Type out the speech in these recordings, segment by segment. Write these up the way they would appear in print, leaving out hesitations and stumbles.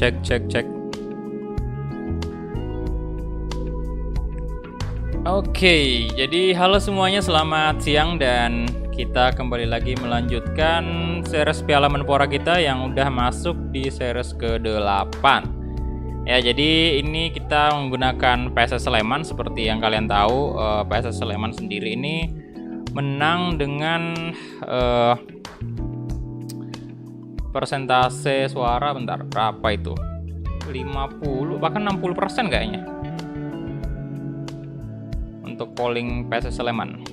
Cek. Oke, jadi halo semuanya, selamat siang dan kita kembali lagi melanjutkan series Piala Menpora kita yang udah masuk di series ke-8. Ya, jadi ini kita menggunakan PSS Sleman. Seperti yang kalian tahu, PSS Sleman sendiri ini menang dengan persentase suara, bentar, berapa itu? 50 bahkan 60% kayaknya untuk polling PSS Sleman.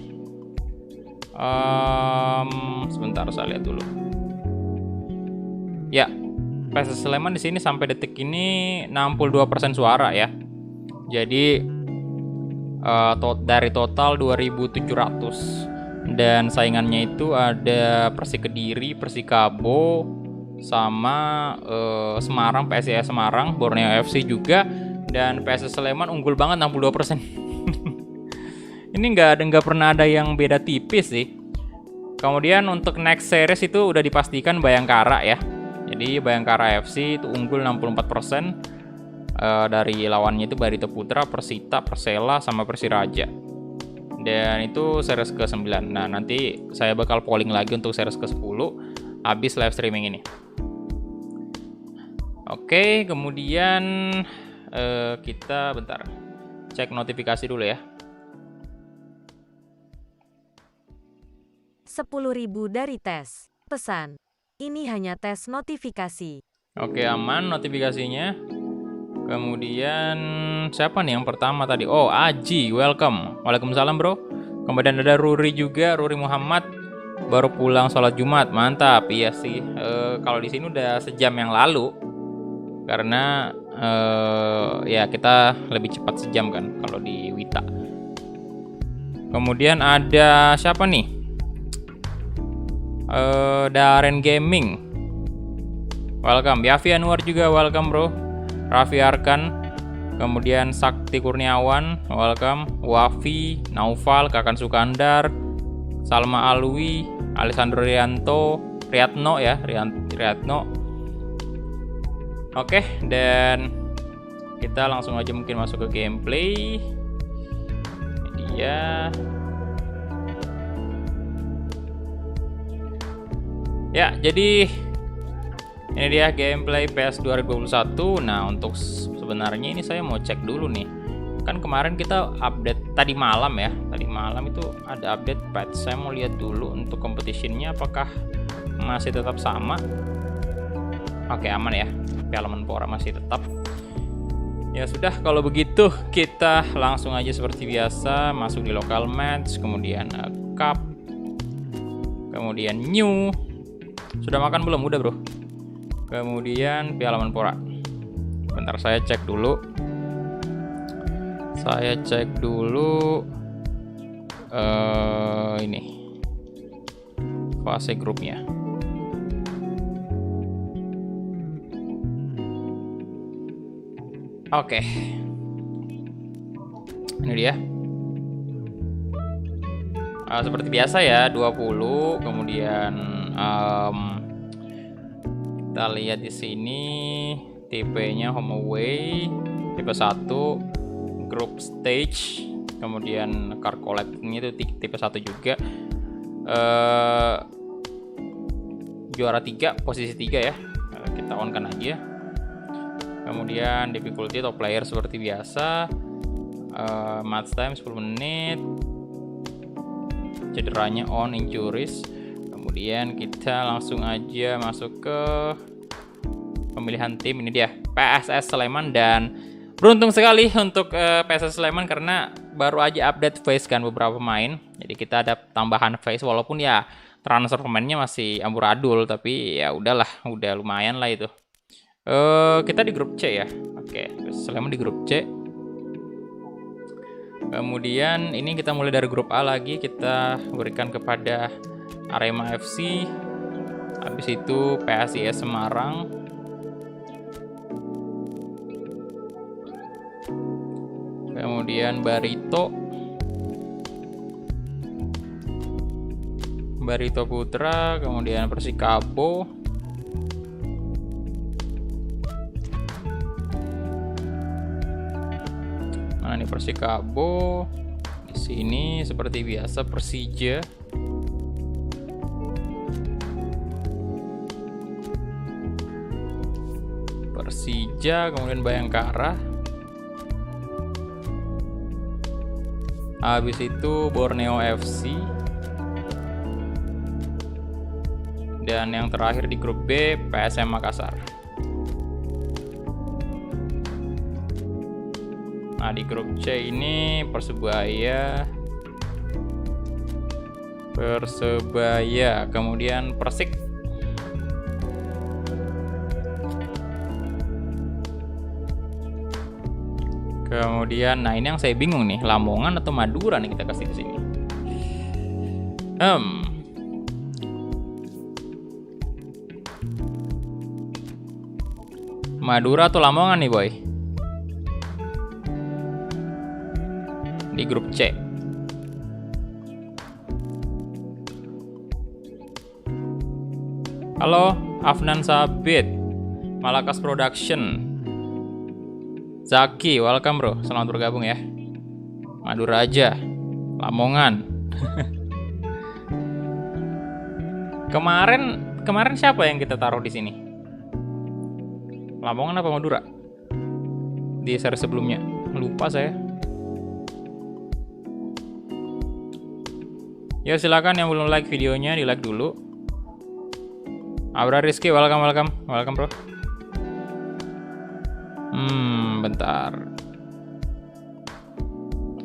Sebentar, saya lihat dulu. Ya, PSS Sleman di sini sampai detik ini 62% suara ya. Jadi dari total 2.700, dan saingannya itu ada Persik Kediri, Persikabo, sama Semarang, PSIS Semarang, Borneo FC juga, dan PSS Sleman unggul banget 62%. Ini nggak pernah ada yang beda tipis sih. Kemudian untuk next series itu udah dipastikan Bayangkara ya. Jadi Bayangkara FC itu unggul 64%. Dari lawannya itu Barito Putra, Persita, Persela, sama Persiraja. Dan itu series ke-9. Nah, nanti saya bakal polling lagi untuk series ke-10 habis live streaming ini. Oke, kemudian kita bentar cek notifikasi dulu ya. 10.000 dari tes. Pesan, ini hanya tes notifikasi. Oke, aman notifikasinya. Kemudian siapa nih yang pertama tadi? Oh, Aji, welcome. Waalaikumsalam bro. Kemudian ada Ruri juga, Ruri Muhammad, baru pulang sholat Jumat, mantap. Iya sih, kalau di sini udah sejam yang lalu, karena ya kita lebih cepat sejam kan kalau di Wita. Kemudian ada siapa nih? Daren Gaming, welcome. Yafi Anwar juga welcome bro. Raffi Arkan, kemudian Sakti Kurniawan, welcome. Wafi, Naufal, Kakan Sukandar, Salma Alwi, Alessandro Riyatno ya, Riyatno. Oke, dan kita langsung aja mungkin masuk ke gameplay. Ini dia. Ya, jadi ini dia gameplay PES 2021. Nah, untuk sebenarnya ini saya mau cek dulu nih. Kan kemarin kita update tadi malam ya. Tadi malam itu ada update patch. Saya mau lihat dulu untuk competitionnya apakah masih tetap sama. Oke, aman ya. Piala Menpora masih tetap. Ya sudah, kalau begitu kita langsung aja seperti biasa masuk di local match, kemudian cup, kemudian new. Sudah makan belum? Udah bro. Kemudian Piala Menpora. Bentar, saya cek dulu. Ini fase grupnya. Oke. Ini dia. Seperti biasa ya, 20. Kemudian kita lihat di sini tipenya home away, tipe 1, group stage, kemudian card collecting itu tipe 1 juga. Juara 3, posisi 3 ya. Kita on kan aja. Kemudian difficulty top player seperti biasa. Match time 10 menit. Cederanya on, injuries. Kemudian kita langsung aja masuk ke pemilihan tim. Ini dia PSS Sleman, dan beruntung sekali untuk PSS Sleman karena baru aja update face kan beberapa pemain. Jadi kita ada tambahan face, walaupun ya transfer pemainnya masih amburadul, tapi ya udahlah, udah lumayan lah itu. Kita di grup C ya. Oke, PSS Sleman di grup C. Kemudian ini kita mulai dari grup A lagi, kita berikan kepada Arema FC, habis itu PSIS Semarang, kemudian Barito Putra, kemudian Persikabo, Nah, ini Persikabo. Di sini seperti biasa Persija. Persija, kemudian Bayangkara. Habis itu Borneo FC. Dan yang terakhir di grup B, PSM Makassar. Nah, di grup C ini Persebaya, kemudian Persik. Kemudian, nah ini yang saya bingung nih, Lamongan atau Madura nih kita kasih di sini. Madura atau Lamongan nih boy? Di grup C. Halo, Afnan Sabit, Malakas Production. Zaki, welcome bro, selamat bergabung ya. Madura aja, Lamongan. Kemarin siapa yang kita taruh di sini? Lamongan apa Madura? Di seri sebelumnya, lupa saya. Ya silakan yang belum like videonya di like dulu. Abra Rizky, welcome bro. Bentar.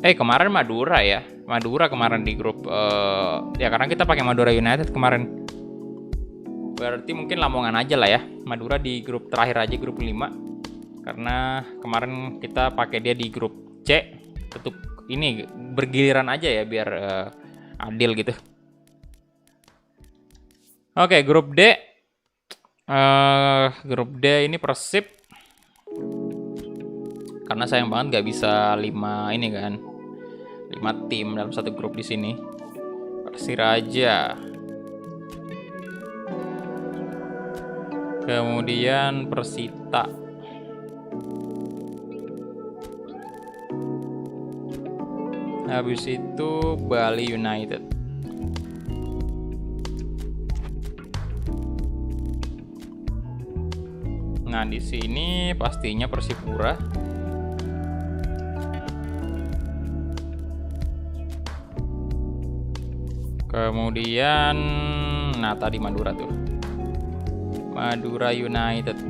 Kemarin Madura ya. Madura kemarin di grup ya karena kita pakai Madura United kemarin. Berarti mungkin Lamongan aja lah ya. Madura di grup terakhir aja, grup 5. Karena kemarin kita pakai dia di grup C. Tetap ini bergiliran aja ya biar adil gitu. Oke, grup D. Grup D ini Persib. Karena sayang banget nggak bisa 5 ini kan, 5 tim dalam satu grup di sini. Persiraja, kemudian Persita, habis itu Bali United. Nah di sini pastinya Persipura. Kemudian, nah tadi Madura tuh, Madura United.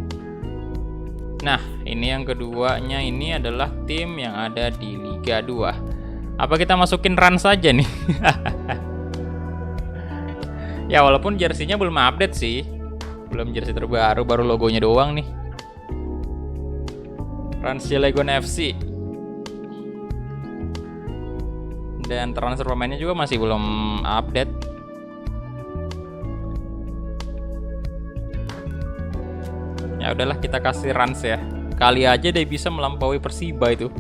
Nah, ini yang keduanya, ini adalah tim yang ada di Liga 2. Apa kita masukin Rans saja nih? Ya walaupun jersinya belum update sih, belum jersey terbaru, baru logonya doang nih. Rans Cilegon FC. Dan transfer pemainnya juga masih belum update. Ya udahlah kita kasih Rans ya. Kali aja dia bisa melampaui Persiba itu.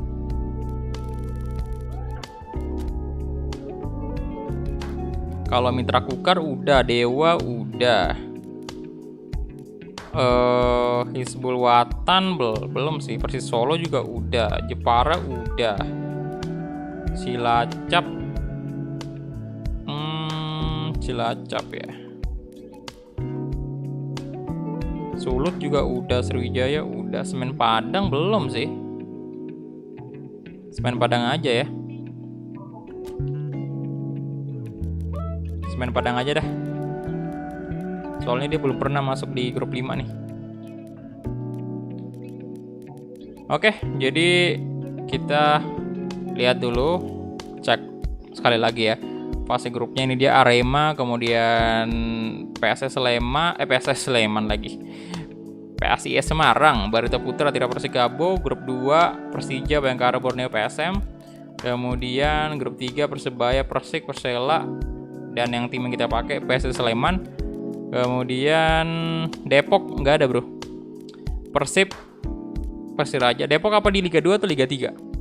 Kalau Mitra Kukar udah, Dewa udah. Hizbul Watan belum sih. Persis Solo juga udah. Jepara udah. Cilacap ya. Sulut juga udah, Sriwijaya udah, Semen Padang belum sih. Semen Padang aja ya. Semen Padang aja dah. Soalnya dia belum pernah masuk di grup 5 nih. Oke, jadi kita lihat dulu, cek sekali lagi ya fase grupnya. Ini dia Arema, kemudian PSS Sleman lagi, PSIS Semarang, Barito Putra, Tira Persikabo. Grup 2 Persija, Bayangkara, Borneo, PSM. Kemudian grup 3 Persebaya, Persik, Persela, dan yang tim yang kita pakai PSS Sleman. Kemudian Depok nggak ada bro. Persib, Persiraja. Depok apa di Liga 2 atau Liga 3?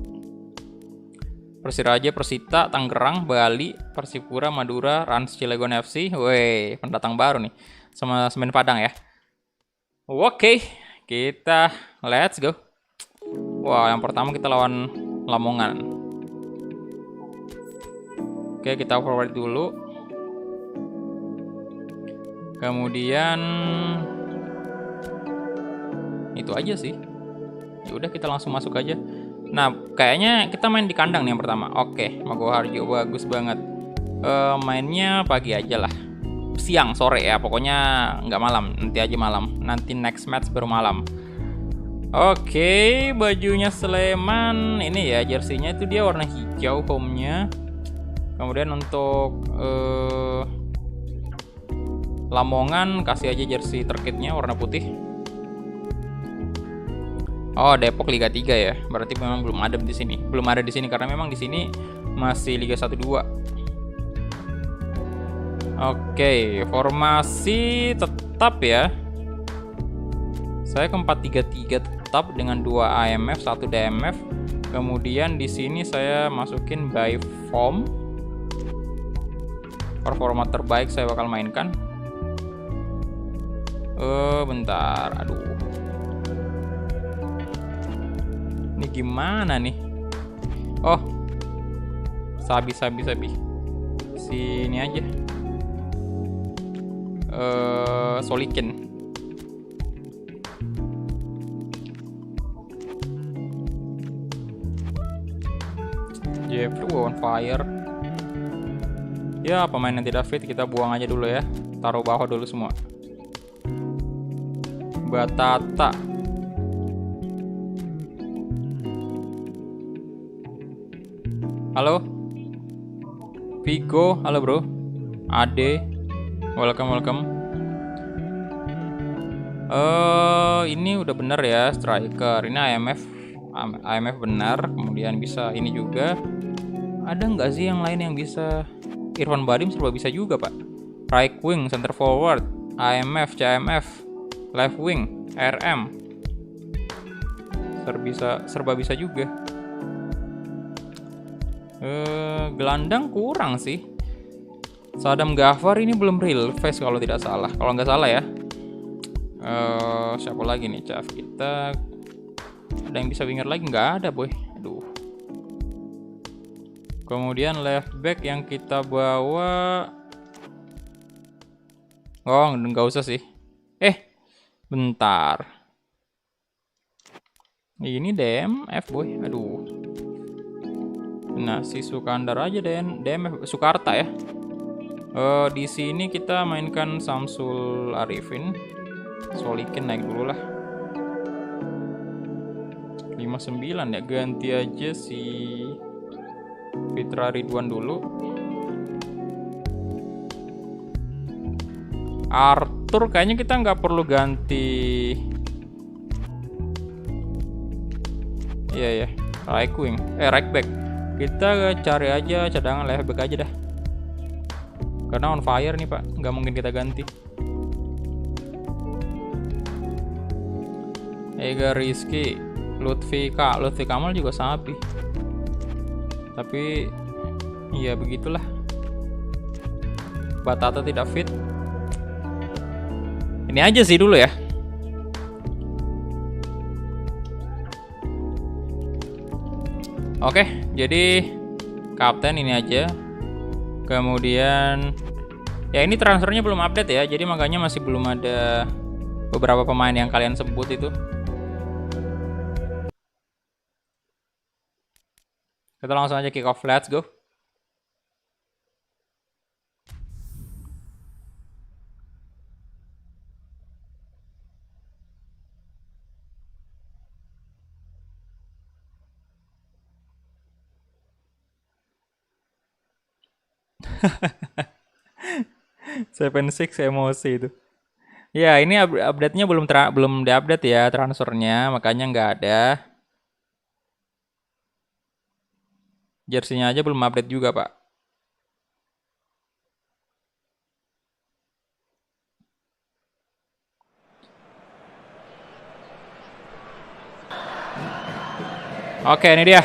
Persiraja, Persita, Tangerang, Bali, Persipura, Madura, Rans Cilegon FC. Woi, pendatang baru nih. Sama Semen Padang ya. Oke, kita let's go. Wah, yang pertama kita lawan Lamongan. Oke, kita forward dulu. Kemudian itu aja sih. Ya udah, kita langsung masuk aja. Nah, kayaknya kita main di kandang nih yang pertama. Oke, Magoharjo bagus banget. Mainnya pagi aja lah. Siang, sore ya, pokoknya nggak malam. Nanti aja malam. Nanti next match baru malam. Oke, bajunya Sleman. Ini ya, jersinya itu dia warna hijau home-nya. Kemudian untuk Lamongan kasih aja jersey terkitnya warna putih. Oh, Depok Liga 3 ya. Berarti memang belum ada di sini. Belum ada di sini karena memang di sini masih Liga 1 2. Oke, formasi tetap ya. Saya ke 4-3-3 tetap dengan 2 AMF, 1 DMF. Kemudian di sini saya masukin by form. Performa terbaik saya bakal mainkan. Bentar, aduh. Ini gimana nih? Oh, sabi. Sini aja. Solikin. Jeffrey on fire. Ya, pemain yang tidak fit kita buang aja dulu ya. Taruh bawah dulu semua. Batata. Halo Vigo, halo bro. Ade, welcome. Ini udah bener ya striker. Ini IMF benar. Kemudian bisa ini juga. Ada nggak sih yang lain yang bisa? Irfan Badim serba bisa juga pak. Right wing, center forward, IMF, CMF, left wing, RM. Serba bisa juga. Gelandang kurang sih. Sadam Ghaffar ini belum real face kalau tidak salah. Kalau nggak salah ya. Siapa lagi nih Caf kita? Ada yang bisa winger lagi? Nggak ada boy. Aduh. Kemudian left back yang kita bawa. Oh, nggak usah sih. Bentar. Ini DMF boy. Aduh. Nah, si Sukandar aja DMF Sukarta ya. Di sini kita mainkan Samsul Arifin. Solikin naik dulu lah. 59 ya, ganti aja si Fitra Ridwan dulu. Arthur kayaknya kita nggak perlu ganti. Iya ya, right back. Kita cari aja cadangan left back aja dah. Karena on fire nih pak, nggak mungkin kita ganti. Ega Rizky, Lutfi Kamal juga sapi. Tapi ya begitulah. Batata tidak fit. Ini aja sih dulu ya. Oke, jadi kapten ini aja. Kemudian ya ini transfernya belum update ya. Jadi makanya masih belum ada beberapa pemain yang kalian sebut itu. Kita langsung aja kick off, let's go. Seven Six emosi itu. Ya ini update-nya belum diupdate ya transfernya, makanya nggak ada. Jersinya aja belum update juga pak. Oke, ini dia.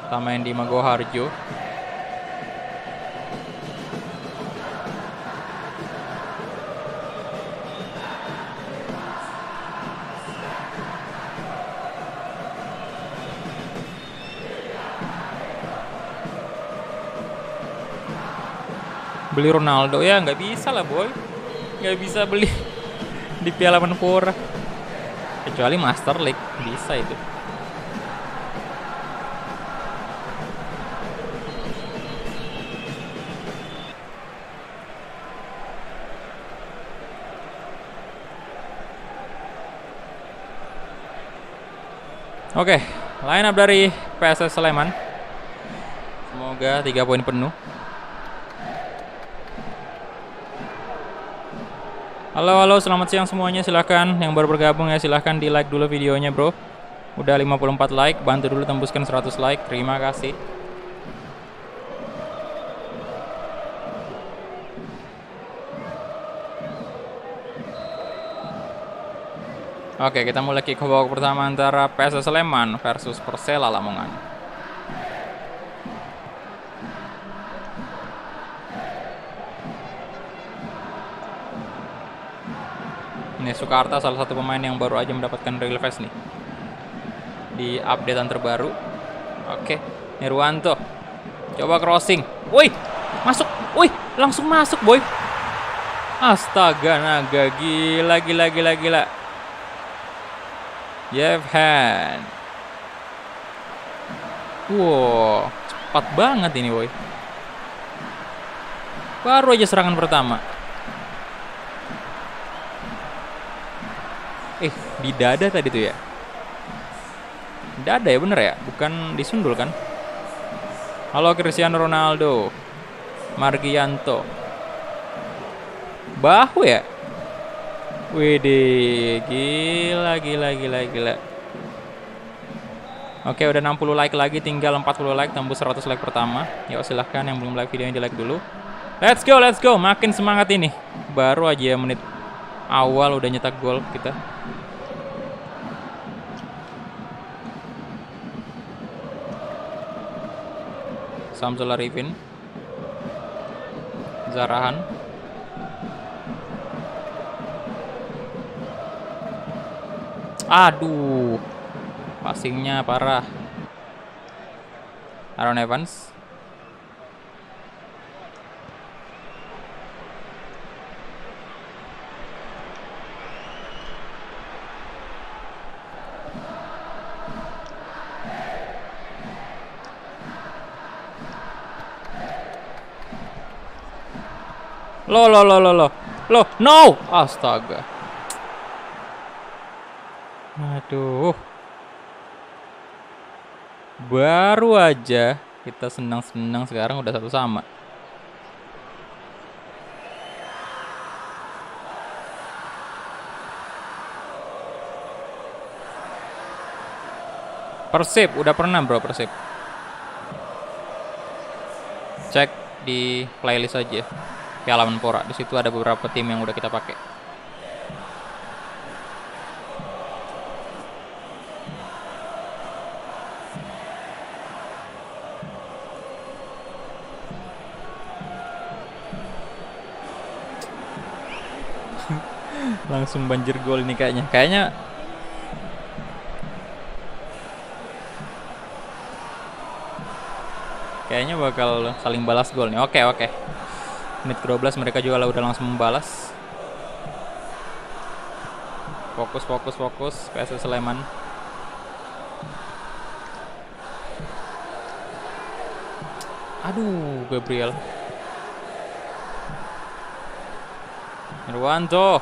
Kita main di Magoharjo. Beli Ronaldo ya nggak bisa lah boy, nggak bisa beli di Piala Menpora kecuali Master League bisa itu. Oke, line up dari PSS Sleman. Semoga 3 poin penuh. Halo, selamat siang semuanya. Silahkan yang baru bergabung ya, silahkan di like dulu videonya bro. Udah 54 like, bantu dulu tembuskan 100 like. Terima kasih. Oke, kita mulai kick babak pertama antara PSS Sleman versus Persela Lamongan. Ini Sukarta salah satu pemain yang baru aja mendapatkan real face nih di updatean terbaru. Oke, Nirwanto coba crossing. Woi, masuk. Woi, langsung masuk boy. Astaga naga, gila. Jevhan. Wow, cepat banget ini boy. Baru aja serangan pertama. Di dada tadi tuh ya. Dada ya bener ya, bukan disundul kan. Halo Cristiano Ronaldo, Margianto, bahu ya. Widih, gila. Oke, udah 60 like lagi, tinggal 40 like tembus 100 like pertama. Yuk silahkan yang belum like videonya di like dulu. Let's go, makin semangat ini. Baru aja menit awal udah nyetak gol kita. Samsul Arifin, Zarahan, aduh, passingnya parah. Aaron Evans, Loh, no! Astaga. Aduh. Baru aja kita senang-senang sekarang udah 1-1. Persib, udah pernah bro Persib. Cek di playlist aja. Piala Menpora, di situ ada beberapa tim yang udah kita pakai. Langsung banjir gol ini kayaknya. Kayaknya bakal saling balas gol nih. Oke. Menit ke-12 mereka juga udah langsung membalas. Fokus PSS Sleman. Aduh, Gabriel. Nirwanto.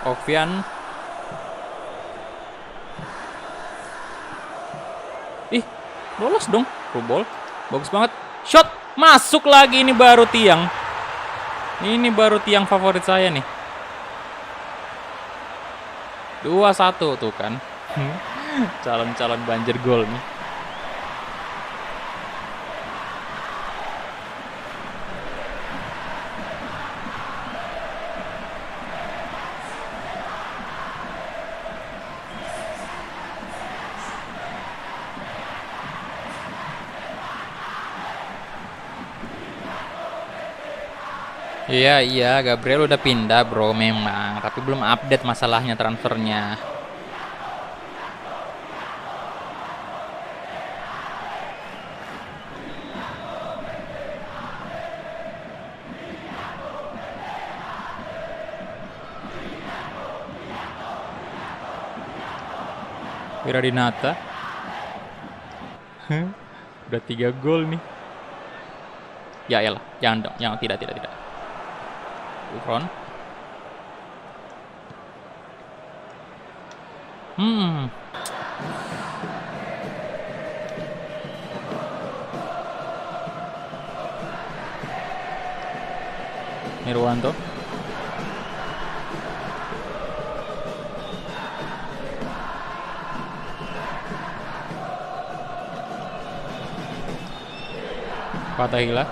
Ovian. Lolos dong. Rubol. Bagus banget. Shot. Masuk lagi, ini baru tiang. Ini baru tiang favorit saya nih. 2-1 tuh kan. Calon-calon banjir gol nih. Iya, Gabriel udah pindah bro memang, tapi belum update masalahnya transfernya. Wiradinata. Udah 3 gol nih. Ya elah, jangan dong, jangan, tidak. Buffon. Nirwanto. Fatahillah.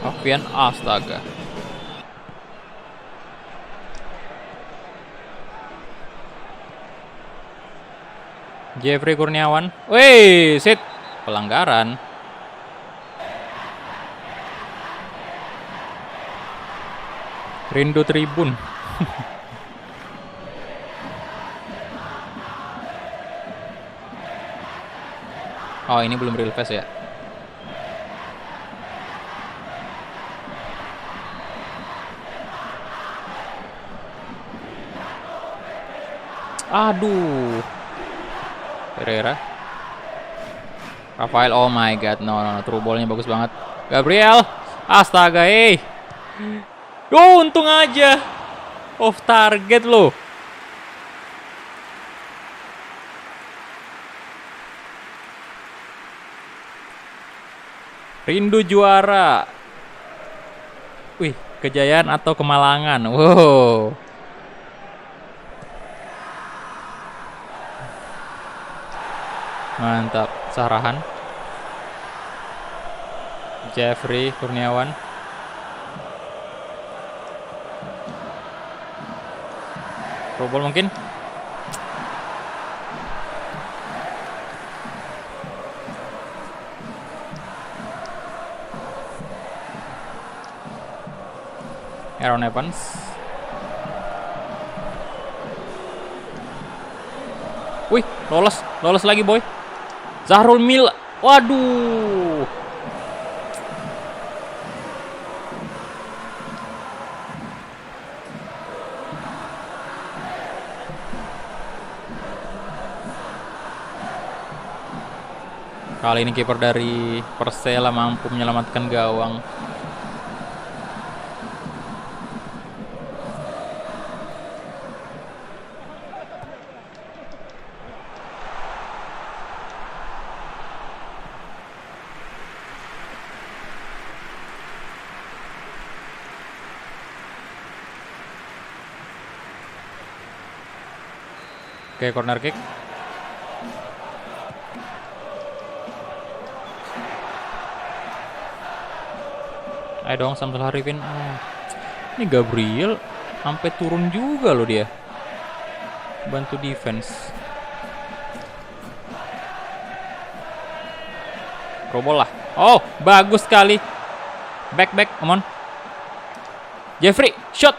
Alfian, astaga. Jeffrey Kurniawan. Wih, sit. Pelanggaran. Rindu tribun. Oh, ini belum real face ya. Aduh. Pereira. Rafael, oh my god, no, true ballnya bagus banget. Gabriel, astaga, untung aja. Off target loh. Rindu juara. Wih, kejayaan atau kemalangan. Wow. Mantap, Sarahan. Jeffrey Kurniawan. Probol mungkin. Aaron Evans. Wih, lolos lagi boy. Zahrul Mil, waduh. Kali ini kiper dari Persela mampu menyelamatkan gawang. Oke, corner kick. Ayo dong Samsul Harifin. Ini Gabriel sampai turun juga loh dia. Bantu defense. Robol lah. Oh, bagus sekali. Back, come on. Jeffrey, shot.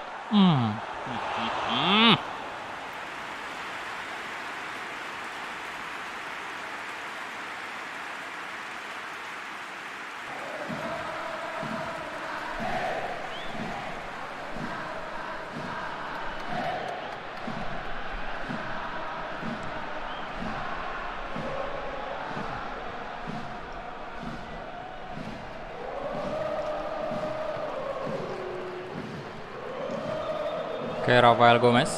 Oke, Rafael Gomez.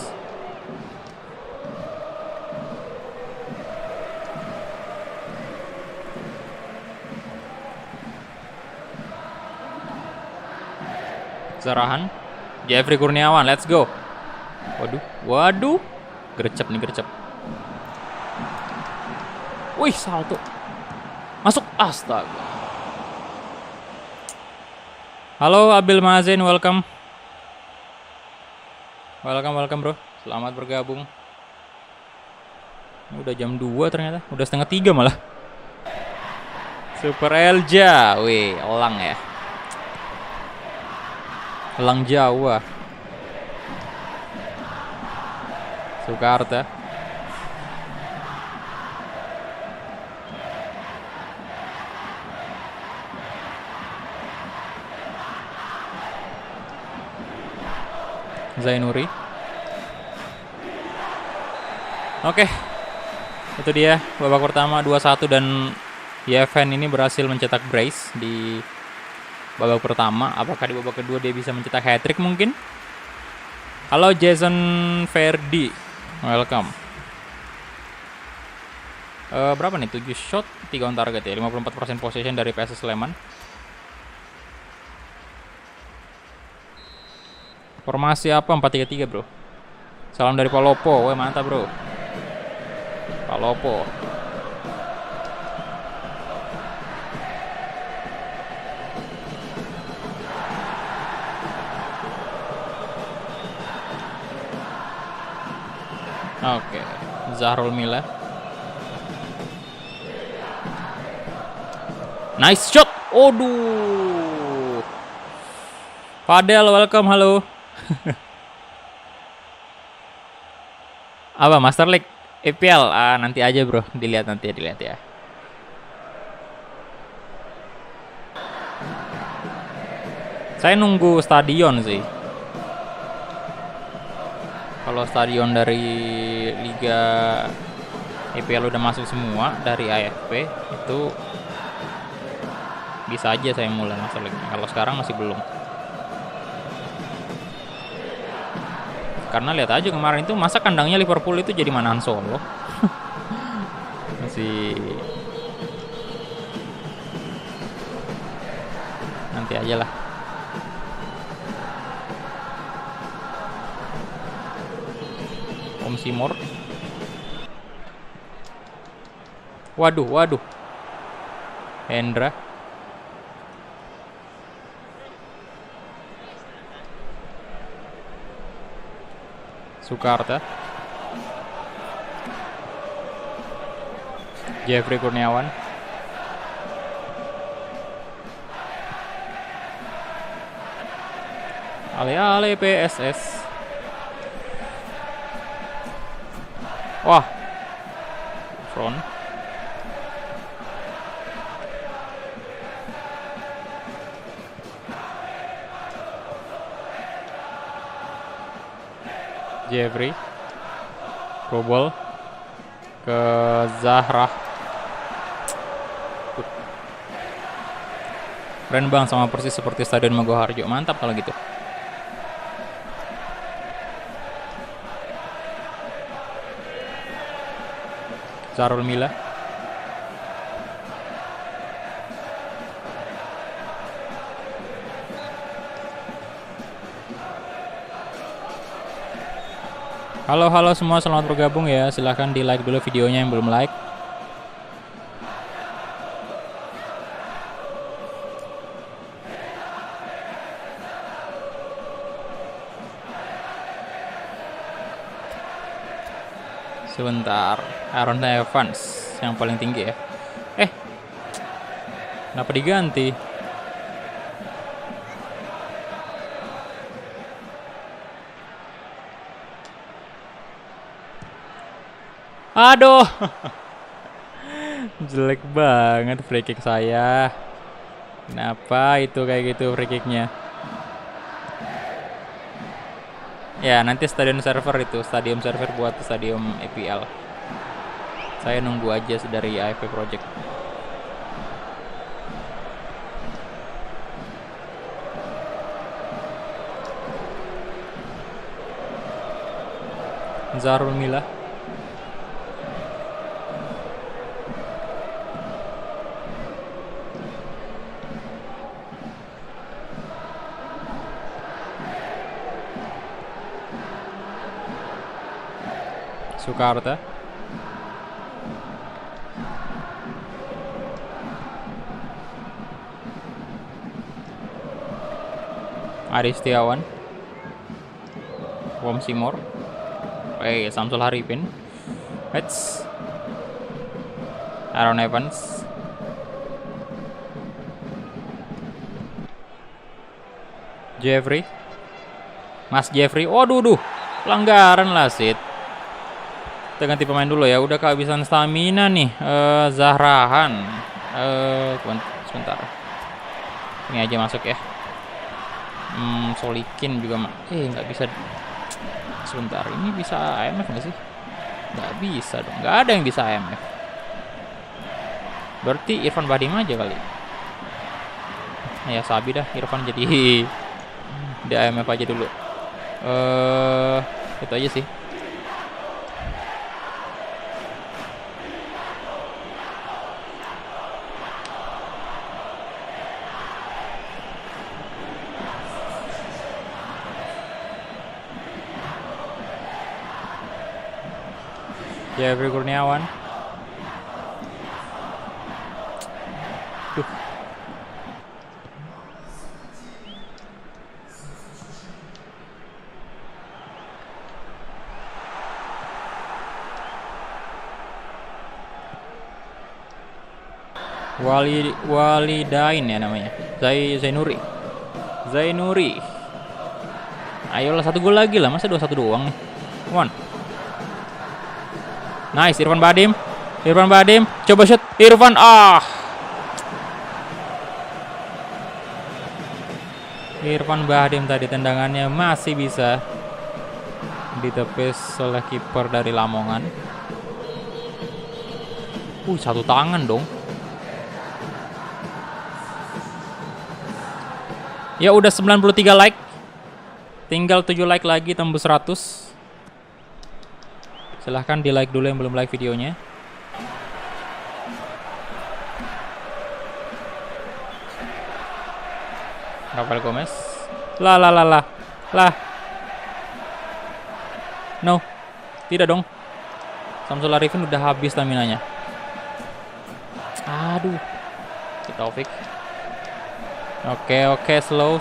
Sarahan. Jeffrey Kurniawan, let's go. Waduh. Gercep. Wih, salto. Masuk, astaga. Halo Abil Mazen, welcome. Welcome bro, selamat bergabung. Ini udah jam 2 ternyata, udah setengah 3 malah. Super Elja, wih, elang ya. Elang Jawa. Soekarta. Zainuri. Oke. Itu dia babak pertama 2-1 dan Yeven ini berhasil mencetak brace di babak pertama. Apakah di babak kedua dia bisa mencetak hat-trick mungkin? Halo Jason Verdi. Welcome. Berapa nih? 7 shot, 3 on target ya. 54% possession dari PSS Sleman. Formasi apa? 4-3-3 bro. Salam dari Palopo. Wah mantap bro. Palopo. Oke, Zahrul Mila. Nice shot. Aduh. Fadel, welcome, halo. Apa Master League EPL? Nanti aja bro, dilihat ya. Saya nunggu stadion sih. Kalau stadion dari Liga EPL udah masuk semua dari AFP, itu bisa aja saya mulai Master League. Kalau sekarang masih belum. Karena lihat aja kemarin itu masa kandangnya Liverpool itu jadi Manahan Solo. Masih nanti aja lah. Om Simor. Waduh. Hendra. Sukarta. Jeffrey Kurniawan. Ale PSS. Wah. Front. Jeffrey. Probol ke Zahra. Keren bang, sama persis seperti Stadion Maguwoharjo. Mantap kalau gitu. Zahrul Mila. Halo semua, selamat bergabung ya. Silahkan di like dulu videonya yang belum like. Sebentar, Aaron Evans yang paling tinggi ya. Kenapa diganti? Aduh. Jelek banget free kick saya. Kenapa itu kayak gitu free kicknya? Ya nanti stadium server buat stadium EPL. Saya nunggu aja dari AFP Project. Zahrul Mila. Sukarta. Aristiawan. Om Simor. Samsul Haripin. Aaron Evans. Jeffrey. Mas Jeffrey. Waduh, pelanggaran lah Sid. Kita ganti pemain dulu ya. Udah kehabisan stamina nih. Zahrahan. Sebentar. Ini aja masuk ya. Solikin juga nggak bisa sebentar, ini bisa AMF nggak sih? Nggak bisa dong, nggak ada yang bisa AMF. Berarti Irfan Bahdim aja kali. Nah, ya Sabi dah, Irfan jadi di AMF aja dulu. Itu aja sih. Jeffrey Kurniawan. Duh. Walidain ya namanya. Zainuri. Ayolah 1 gol lagi lah, masa 2-1 doang nih. Come on. Nice, Irfan Bahdim, coba shoot, Irfan, Irfan Bahdim tadi tendangannya masih bisa ditepis oleh kiper dari Lamongan. Satu tangan dong. Ya udah 93 like, tinggal 7 like lagi tembus 100. Silahkan di like dulu yang belum like videonya. Rafael Gomez. Lah. No. Tidak dong. Samsul Arifin udah habis stamina-nya. Aduh. Taufik. Oke, slow.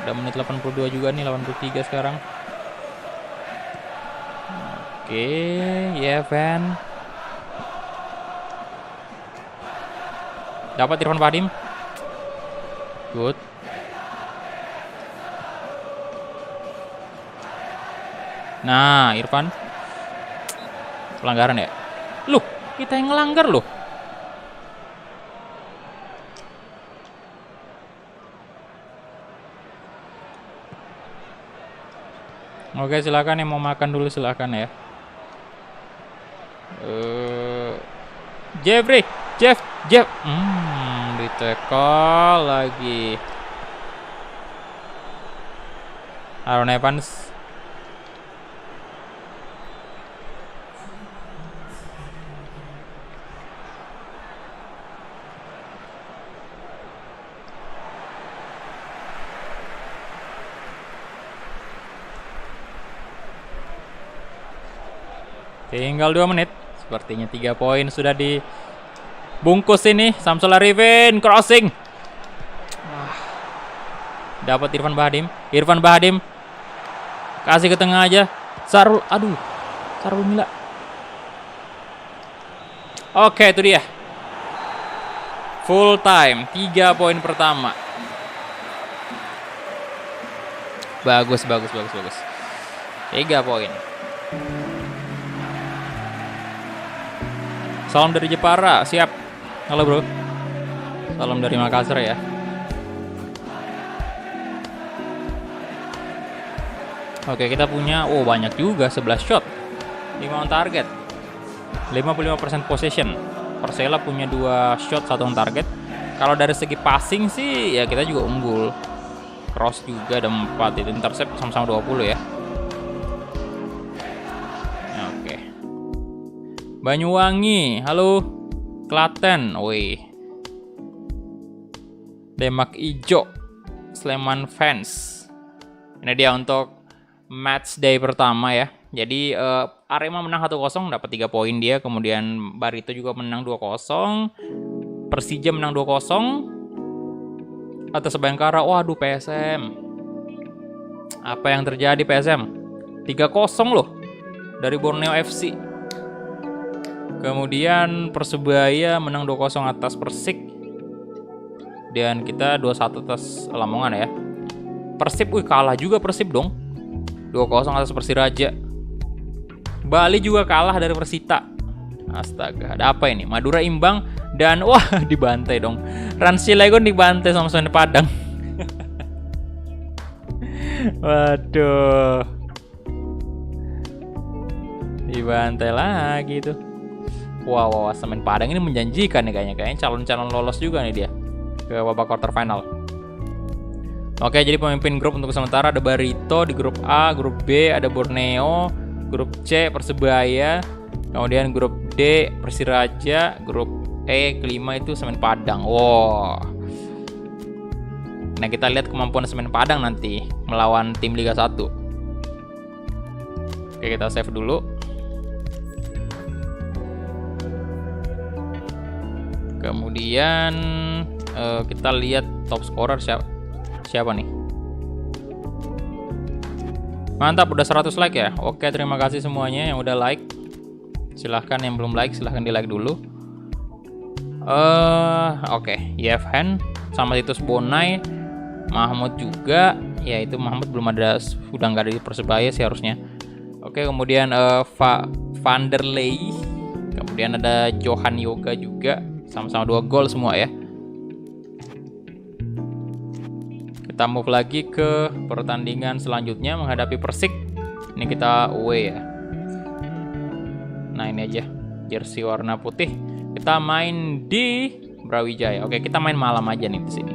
Udah menit 82 juga nih, 83 sekarang. Van. Dapat Irfan Bahdim. Good. Nah, Irfan. Pelanggaran ya? Loh, kita yang ngelanggar loh. Oke, silakan yang mau makan dulu silakan ya. Jeff, ditekel lagi. Aaron Evans. Tinggal 2 menit. Sepertinya 3 poin sudah dibungkus ini. Samsul Arifin crossing. Dapat Irfan Bahdim. Kasih ke tengah aja. Sarul Mila. Oke, itu dia. Full time, 3 poin pertama. Bagus. 3 poin. Salam dari Jepara, siap. Halo bro. Salam dari Makassar ya. Oke, kita punya banyak juga, 11 shot. 5 on target. 55% possession. Persela punya 2 shot, 1 on target. Kalau dari segi passing sih ya kita juga unggul. Cross juga ada 4, itu intercept sama-sama 20 ya. Banyuwangi, halo. Klaten, Demak Ijo, Sleman fans. Ini dia untuk match day pertama ya. Jadi Arema menang 1-0, dapat 3 poin dia. Kemudian Barito juga menang 2-0. Persija menang 2-0 atas Bayangkara. Waduh, PSM. Apa yang terjadi PSM? 3-0 loh dari Borneo FC. Kemudian Persebaya menang 2-0 atas Persik. Dan kita 2-1 atas Lamongan ya. Persib, kalah juga Persib dong. 2-0 atas Persiraja. Bali juga kalah dari Persita. Astaga, ada apa ini? Madura imbang dan dibantai dong. Ransi Legon dibantai sama Sone Padang. Waduh. Dibantai lagi tuh. Wow, Semen Padang ini menjanjikan nih kayaknya. Kayaknya calon-calon lolos juga nih dia ke babak quarter final. Oke, jadi pemimpin grup untuk sementara ada Barito di grup A, grup B ada Borneo, grup C Persebaya, kemudian grup D Persiraja, grup E kelima itu Semen Padang. Wow. Nah, kita lihat kemampuan Semen Padang nanti melawan tim Liga 1. Oke, kita save dulu. Kemudian kita lihat top scorer siapa nih. Mantap, udah 100 like ya. Oke, terima kasih semuanya yang udah like. Silahkan yang belum like, silahkan di like dulu. Oke, Yevhen sama Titus Bonai, Mahmud juga. Ya, itu Mahmud belum ada, udah nggak ada di Persebaya sih harusnya. Oke, kemudian Van der Ley, kemudian ada Johan Yoga juga, sama-sama 2 gol semua ya. Kita move lagi ke pertandingan selanjutnya menghadapi Persik. Ini kita away ya. Nah, ini aja jersey warna putih. Kita main di Brawijaya. Oke, kita main malam aja nih di sini.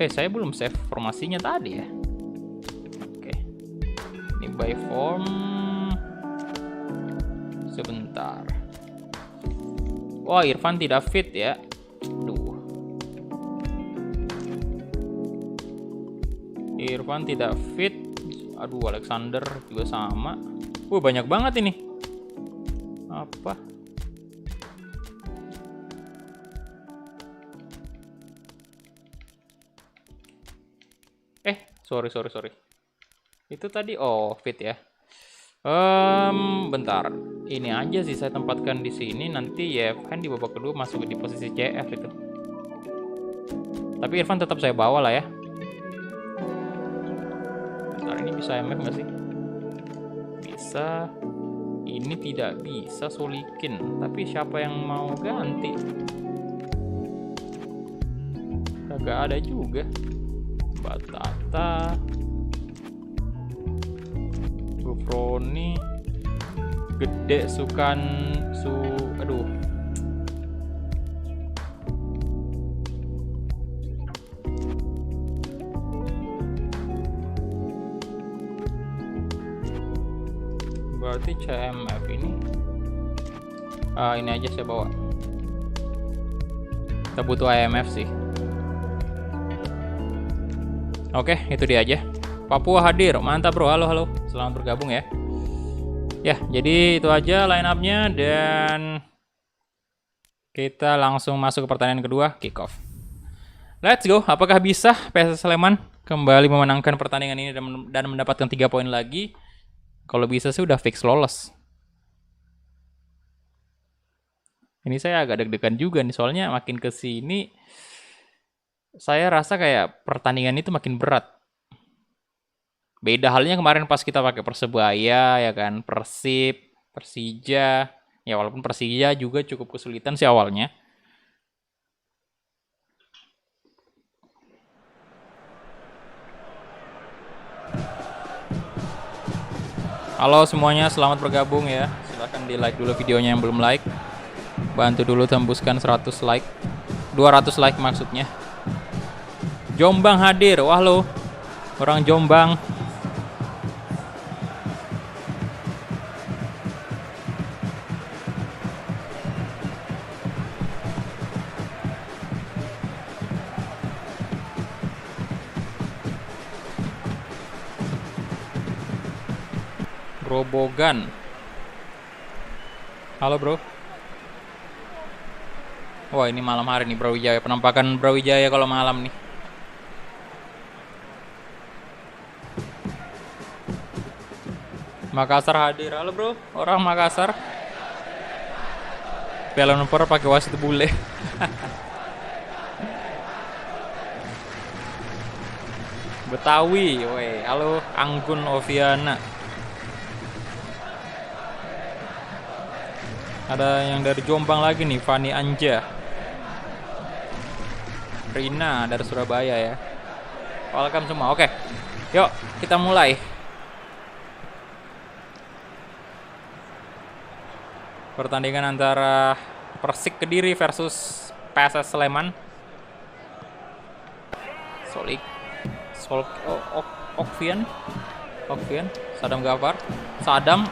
Saya belum save formasinya tadi ya. Oke. Ini by form. Sebentar. Wah, Irfan tidak fit ya. Duh. Irfan tidak fit. Aduh, Alexander juga sama. Banyak banget ini. Apa? Sorry. Itu tadi fit ya. Bentar. Ini aja sih saya tempatkan di sini. Nanti Yevhen di babak kedua masuk di posisi CF itu. Tapi Irfan tetap saya bawa lah ya. Bentar, ini bisa MF nggak sih? Bisa. Ini tidak bisa Solikin. Tapi siapa yang mau ganti? Kagak ada juga. Batata, Gufroni, Gede aduh. Berarti CMF ini aja saya bawa. Kita butuh IMF sih. Oke, itu dia aja. Papua hadir, mantap bro. Halo, selamat bergabung ya. Ya, jadi itu aja line up-nya dan kita langsung masuk ke pertandingan kedua, kick off. Let's go. Apakah bisa PSS Sleman kembali memenangkan pertandingan ini dan mendapatkan 3 poin lagi? Kalau bisa sih udah fix lolos. Ini saya agak deg-degan juga nih, soalnya makin ke sini saya rasa kayak pertandingan itu makin berat. Beda halnya kemarin pas kita pakai Persebaya ya kan, Persib, Persija. Ya walaupun Persija juga cukup kesulitan sih awalnya. Halo semuanya, selamat bergabung ya. Silahkan di like dulu videonya yang belum like. Bantu dulu tembuskan 100 like. 200 like maksudnya. Jombang hadir. Wah lo, orang Jombang. Grobogan. Halo bro. Wah ini malam hari nih Brawijaya. Penampakan Brawijaya kalau malam nih. Makassar hadir. Halo bro, orang Makassar. Piala Nupor pakai wasit bule. Betawi, woi. Halo Anggun Oviana. Ada yang dari Jombang lagi nih, Fani Anja. Rina dari Surabaya ya. Welcome semua. Oke. Yuk, kita mulai. Pertandingan antara Persik Kediri versus PSS Sleman. Okvian, Sadam Gafar, Sadam,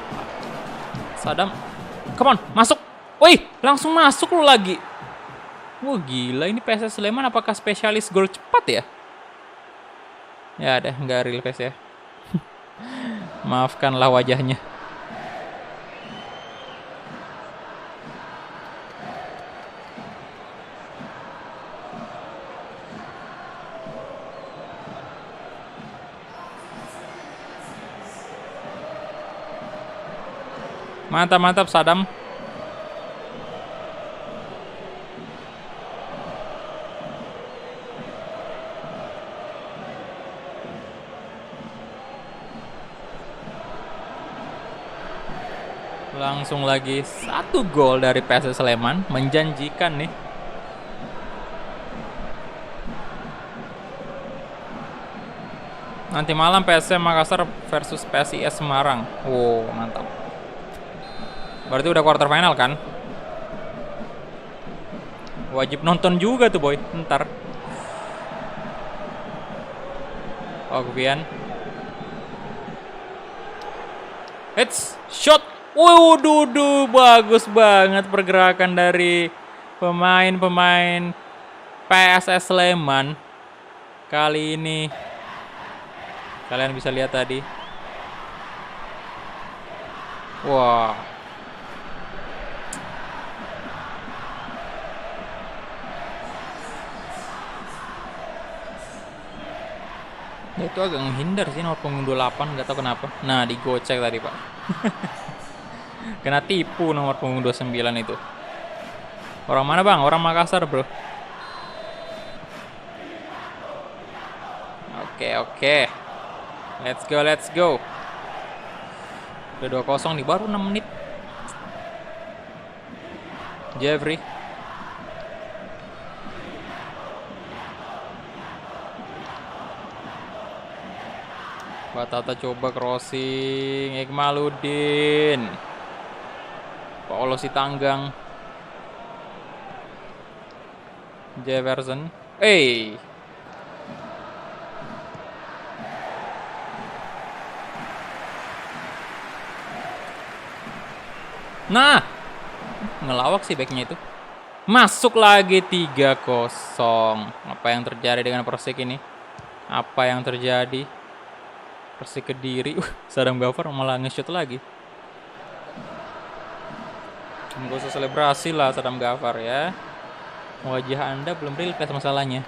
come on, masuk, wih, langsung masuk lu lagi. Wah gila, ini PSS Sleman apakah spesialis gol cepat ya? Ya deh, nggak real face ya. Maafkanlah wajahnya. Mantap Sadam. Langsung lagi 1 gol dari PSS Sleman, menjanjikan nih. Nanti malam PSM Makassar versus PSIS Semarang. Wow, mantap. Berarti udah quarter final kan? Wajib nonton juga tuh boy, ntar. Okvian. Hits, shot. Waduh, bagus banget pergerakan dari pemain-pemain PSS Sleman. Kali ini kalian bisa lihat tadi. Wah. Ya, itu agak menghindar sih nomor punggung 28, nggak tahu kenapa. Nah, digocek tadi, Pak. Kena tipu nomor punggung 29 itu. Orang mana, Bang? Orang Makassar, Bro. Oke. Let's go. Udah 2-0 nih, baru 6 menit. Jeffrey. Batata coba crossing, Ikmaluddin. Paulo Sitanggang. Jefferson. Nah, ngelawak sih backnya itu. Masuk lagi 3-0. Apa yang terjadi dengan Persik ini? Apa yang terjadi? Persik Kediri, Sadam Gafar malah nge-shoot lagi. Gak usah selebrasi lah Sadam Gafar ya. Wajah Anda belum real face masalahnya.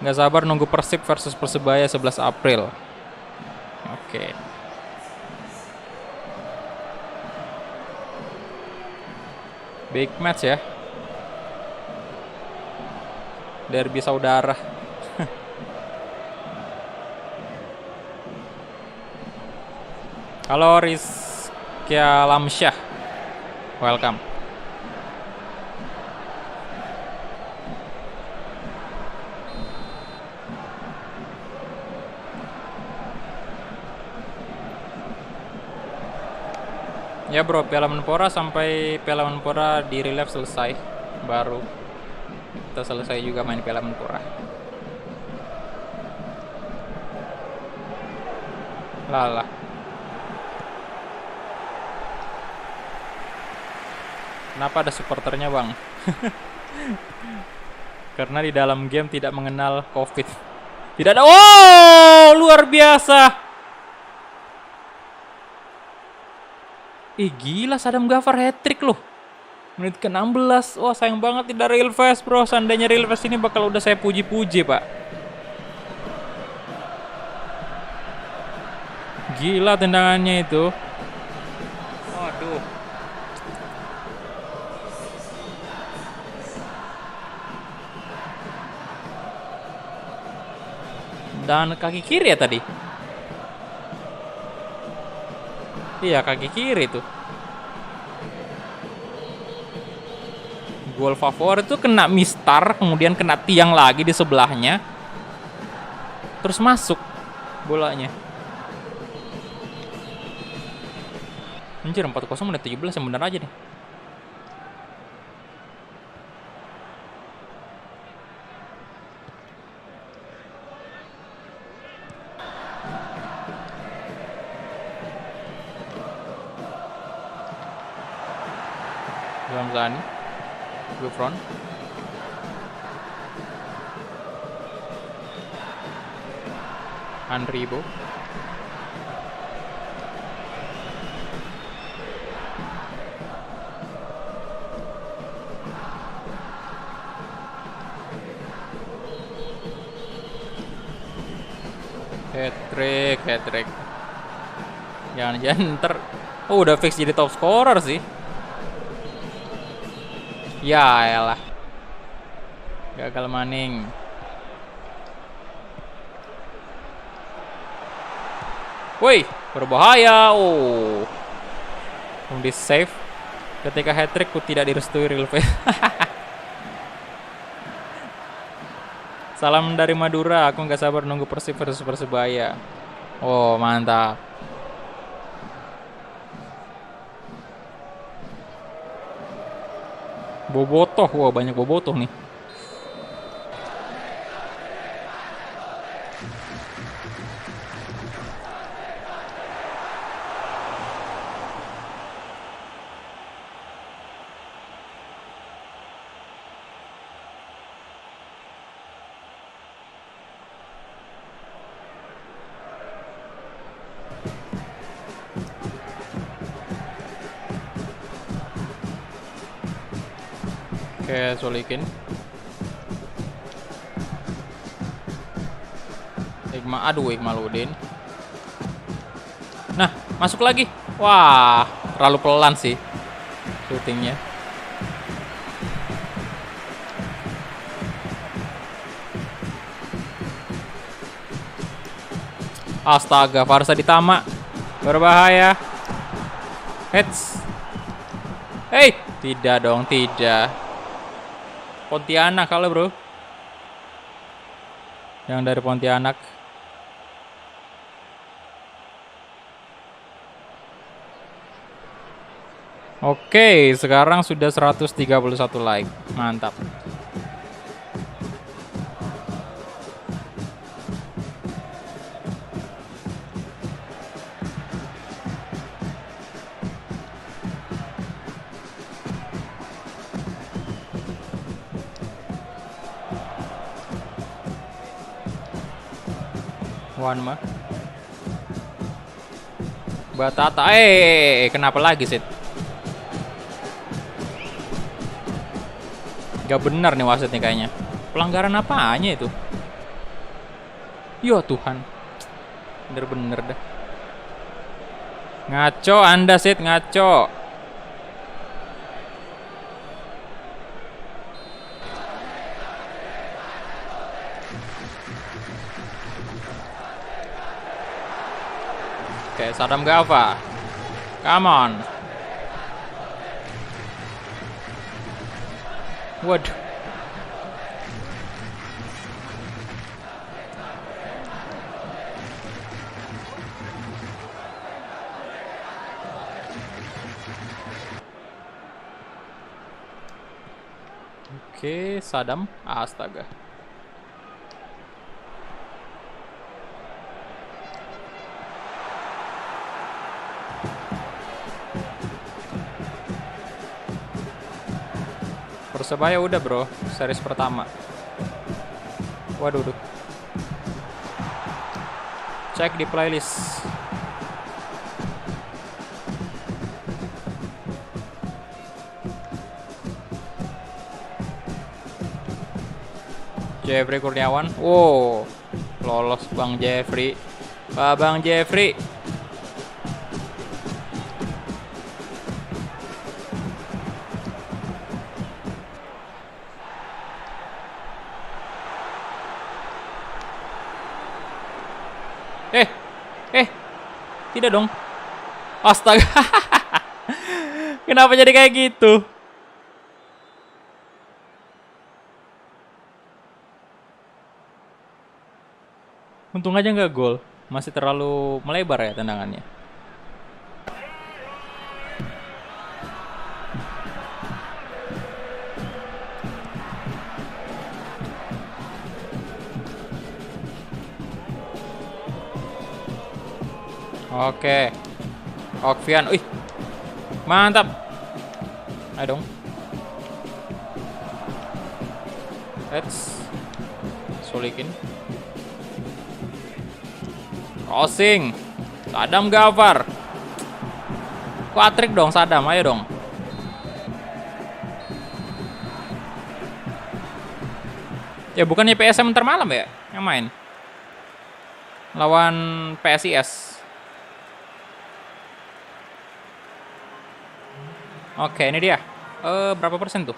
Gak sabar nunggu Persib versus Persebaya 11 April. Oke. Big match ya. Derby saudara. Halo Rizkia Lamsyah, welcome. Ya bro, Piala Menpora sampai Piala Menpora di relive selesai, baru kita selesai juga main Piala Menpora. Lala. Kenapa ada supporternya bang? Karena di dalam game tidak mengenal COVID. Tidak ada. Oh, luar biasa. Ih gila, Sadam Gafar hat-trick loh. Menit ke-16. Wah sayang banget tidak real fast bro. Seandainya real fast ini bakal udah saya puji-puji pak. Gila tendangannya itu. Waduh. Dan kaki kiri ya tadi. Iya kaki kiri tuh. Gol favorit itu kena mistar, kemudian kena tiang lagi di sebelahnya. Terus masuk bolanya. Anjir, 4-0 menit 17 yang bener aja deh. Zani, Buffon. Andribo. Hat-trick. Jangan-jangan ntar, oh udah fix jadi top scorer sih. Ya elah. Gagal maning. Woi, berbahaya. Oh. Di save ketika hat-trick ku tidak direstui real face. Salam dari Madura, aku nggak sabar nunggu Persib versus Persebaya. Oh, mantap. Bobotoh, wah banyak bobotoh nih. Oke, Solikin. Ikmaludin. Nah, masuk lagi. Wah, terlalu pelan sih syutingnya. Astaga, Farsa Ditama. Berbahaya. Heads. Hey, tidak dong, tidak. Pontianak kalau bro. Yang dari Pontianak. Oke, sekarang sudah 131 like. Mantap. One mah. Batata. Kenapa lagi sih? Gak benar nih wasit nih kayaknya. Pelanggaran apanya itu? Ya Tuhan. Bener-bener dah. Ngaco Anda sih, ngaco. Oke, Sadam Gava. Come on. Waduh. Oke, Sadam. Astaga. Persebaya udah bro, series pertama. Waduh. Cek di playlist. Jeffrey Kurniawan. Wow, lolos Bang Jeffrey. Bang Jeffrey. Tidak dong. Astaga. Kenapa jadi kayak gitu? Untung aja nggak gol. Masih terlalu melebar ya tendangannya. Oke. Okvian. Wih. Mantap. Ayo dong. Let's Solikin. Crossing. Sadam Gafar. Quadrick dong Sadam, ayo dong. Ya bukannya PSM ntar malam ya yang main? Lawan PSIS. Oke, ini dia. Berapa persen tuh?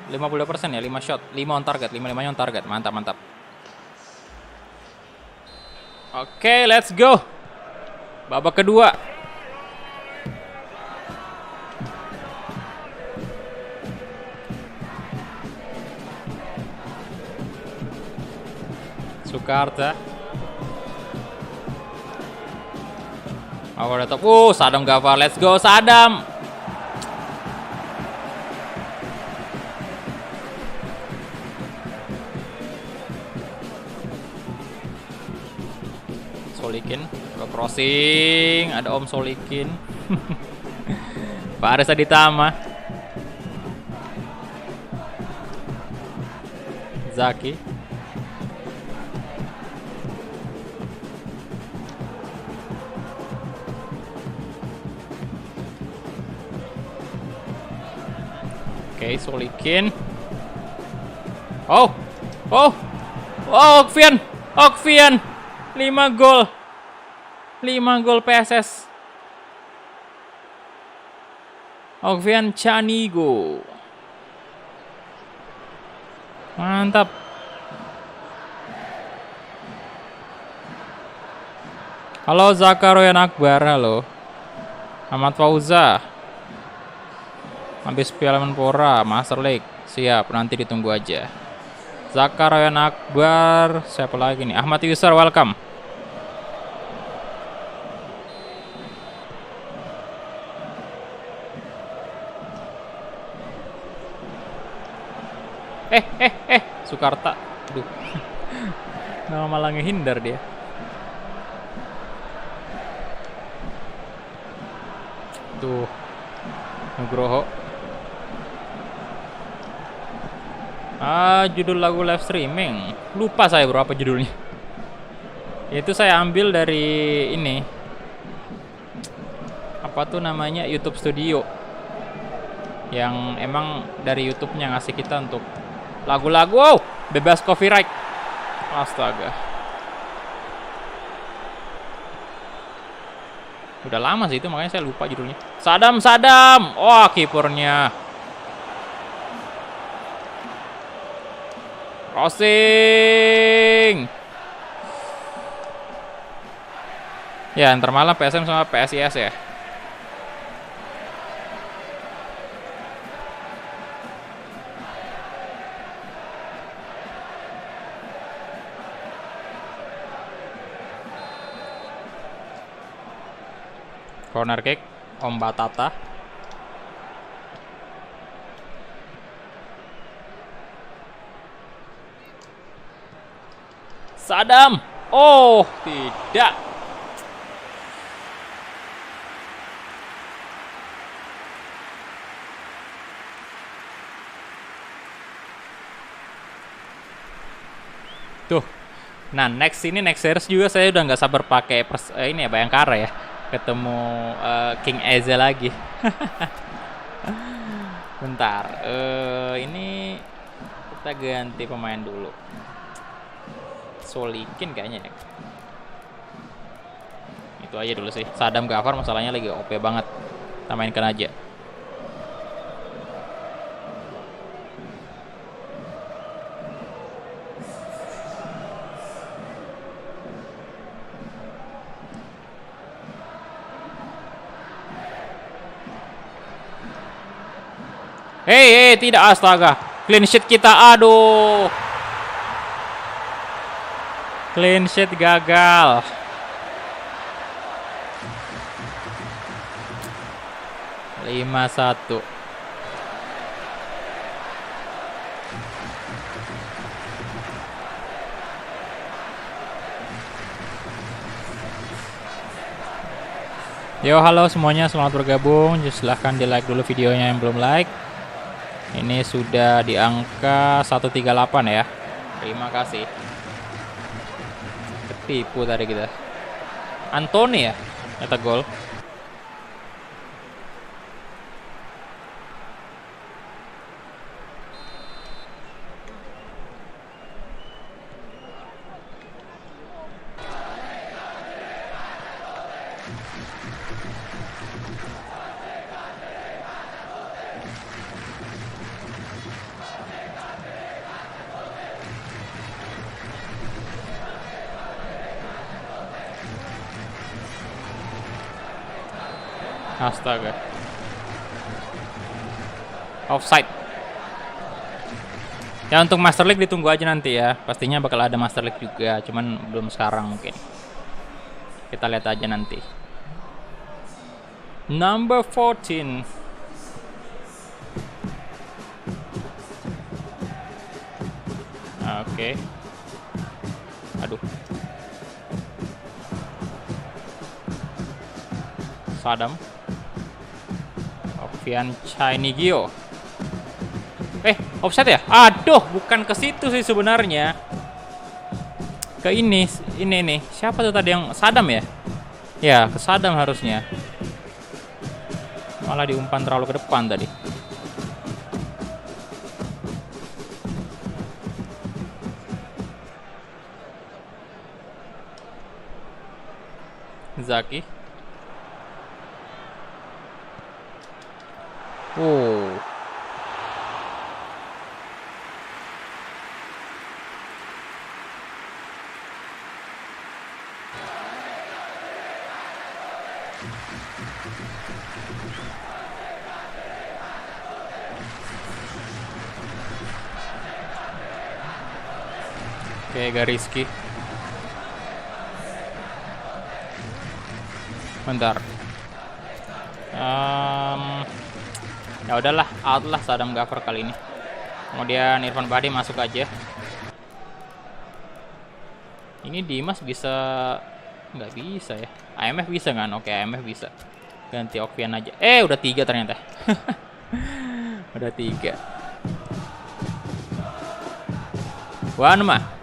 50% ya, 5 shot, 5 on target, 5-5 on target. Mantap, mantap. Oke, let's go. Babak kedua. Sukarta. Over the top. Sadam Gafar, let's go Sadam. Solikin, crossing, ada Om Solikin. Faris Aditama. Zaki. Oke, Solikin. Oh, Okvian, 5 gol. 5 gol PSS. Okvian Canigo. Mantap. Halo Zakaroyan Akbar, halo. Ahmad Fauza. Habis Piala Menpora, Master League. Siap, nanti ditunggu aja. Zakaroyan Akbar, siapa lagi nih? Ahmad Yusar, welcome. Sukarta. Aduh. Nah, malah ngehindar dia. Tuh. Nugroho. Judul lagu live streaming. Lupa saya bro apa judulnya. Itu saya ambil dari ini. Apa tuh namanya? YouTube Studio. Yang emang dari YouTube-nya ngasih kita untuk lagu-lagu. Wow, bebas copyright. Astaga. Udah lama sih itu, makanya saya lupa judulnya. Sadam. Wah, kipernya. Crossing. Ya, ntar malam PSM sama PSIS ya. Corner kick, Om Batata. Sadam. Oh, tidak. Tuh. Nah, next series juga saya udah nggak sabar pakai ini ya, Bayangkara ya. Ketemu King Eze lagi. Bentar. Ini kita ganti pemain dulu. Solikin kayaknya ya. Itu aja dulu sih. Sadam Gafar masalahnya lagi OP banget. Kita mainkan aja. Hei, tidak, astaga. Clean sheet kita, aduh. Clean sheet gagal. Lima satu. Yo, halo semuanya, selamat bergabung. Silahkan di like dulu videonya yang belum like. Ini sudah di angka 138 ya. Terima kasih. Ketipu tadi kita. Anthony ya, nyata gol. Astaga. Offside. Ya, untuk Master League ditunggu aja nanti ya. Pastinya bakal ada Master League juga, cuman belum sekarang mungkin. Kita lihat aja nanti. Number 14. Oke. Aduh. Sadam. Ovian Chainigio. Offside ya? Aduh, bukan ke situ sih sebenarnya. Ke ini nih. Siapa tuh tadi yang Sadam ya? Ya, ke Sadam harusnya. Malah diumpan terlalu ke depan tadi. Zaki. Oh. Oke, Gariski. Bentar. Ya udahlah, out lah Sadam Gaffer kali ini. Kemudian Irfan Bahdim masuk aja. Ini Dimas bisa, nggak bisa ya? AMF bisa kan? Oke, AMF bisa. Ganti Ovian aja. Udah 3 ternyata. Udah 3. Wanma.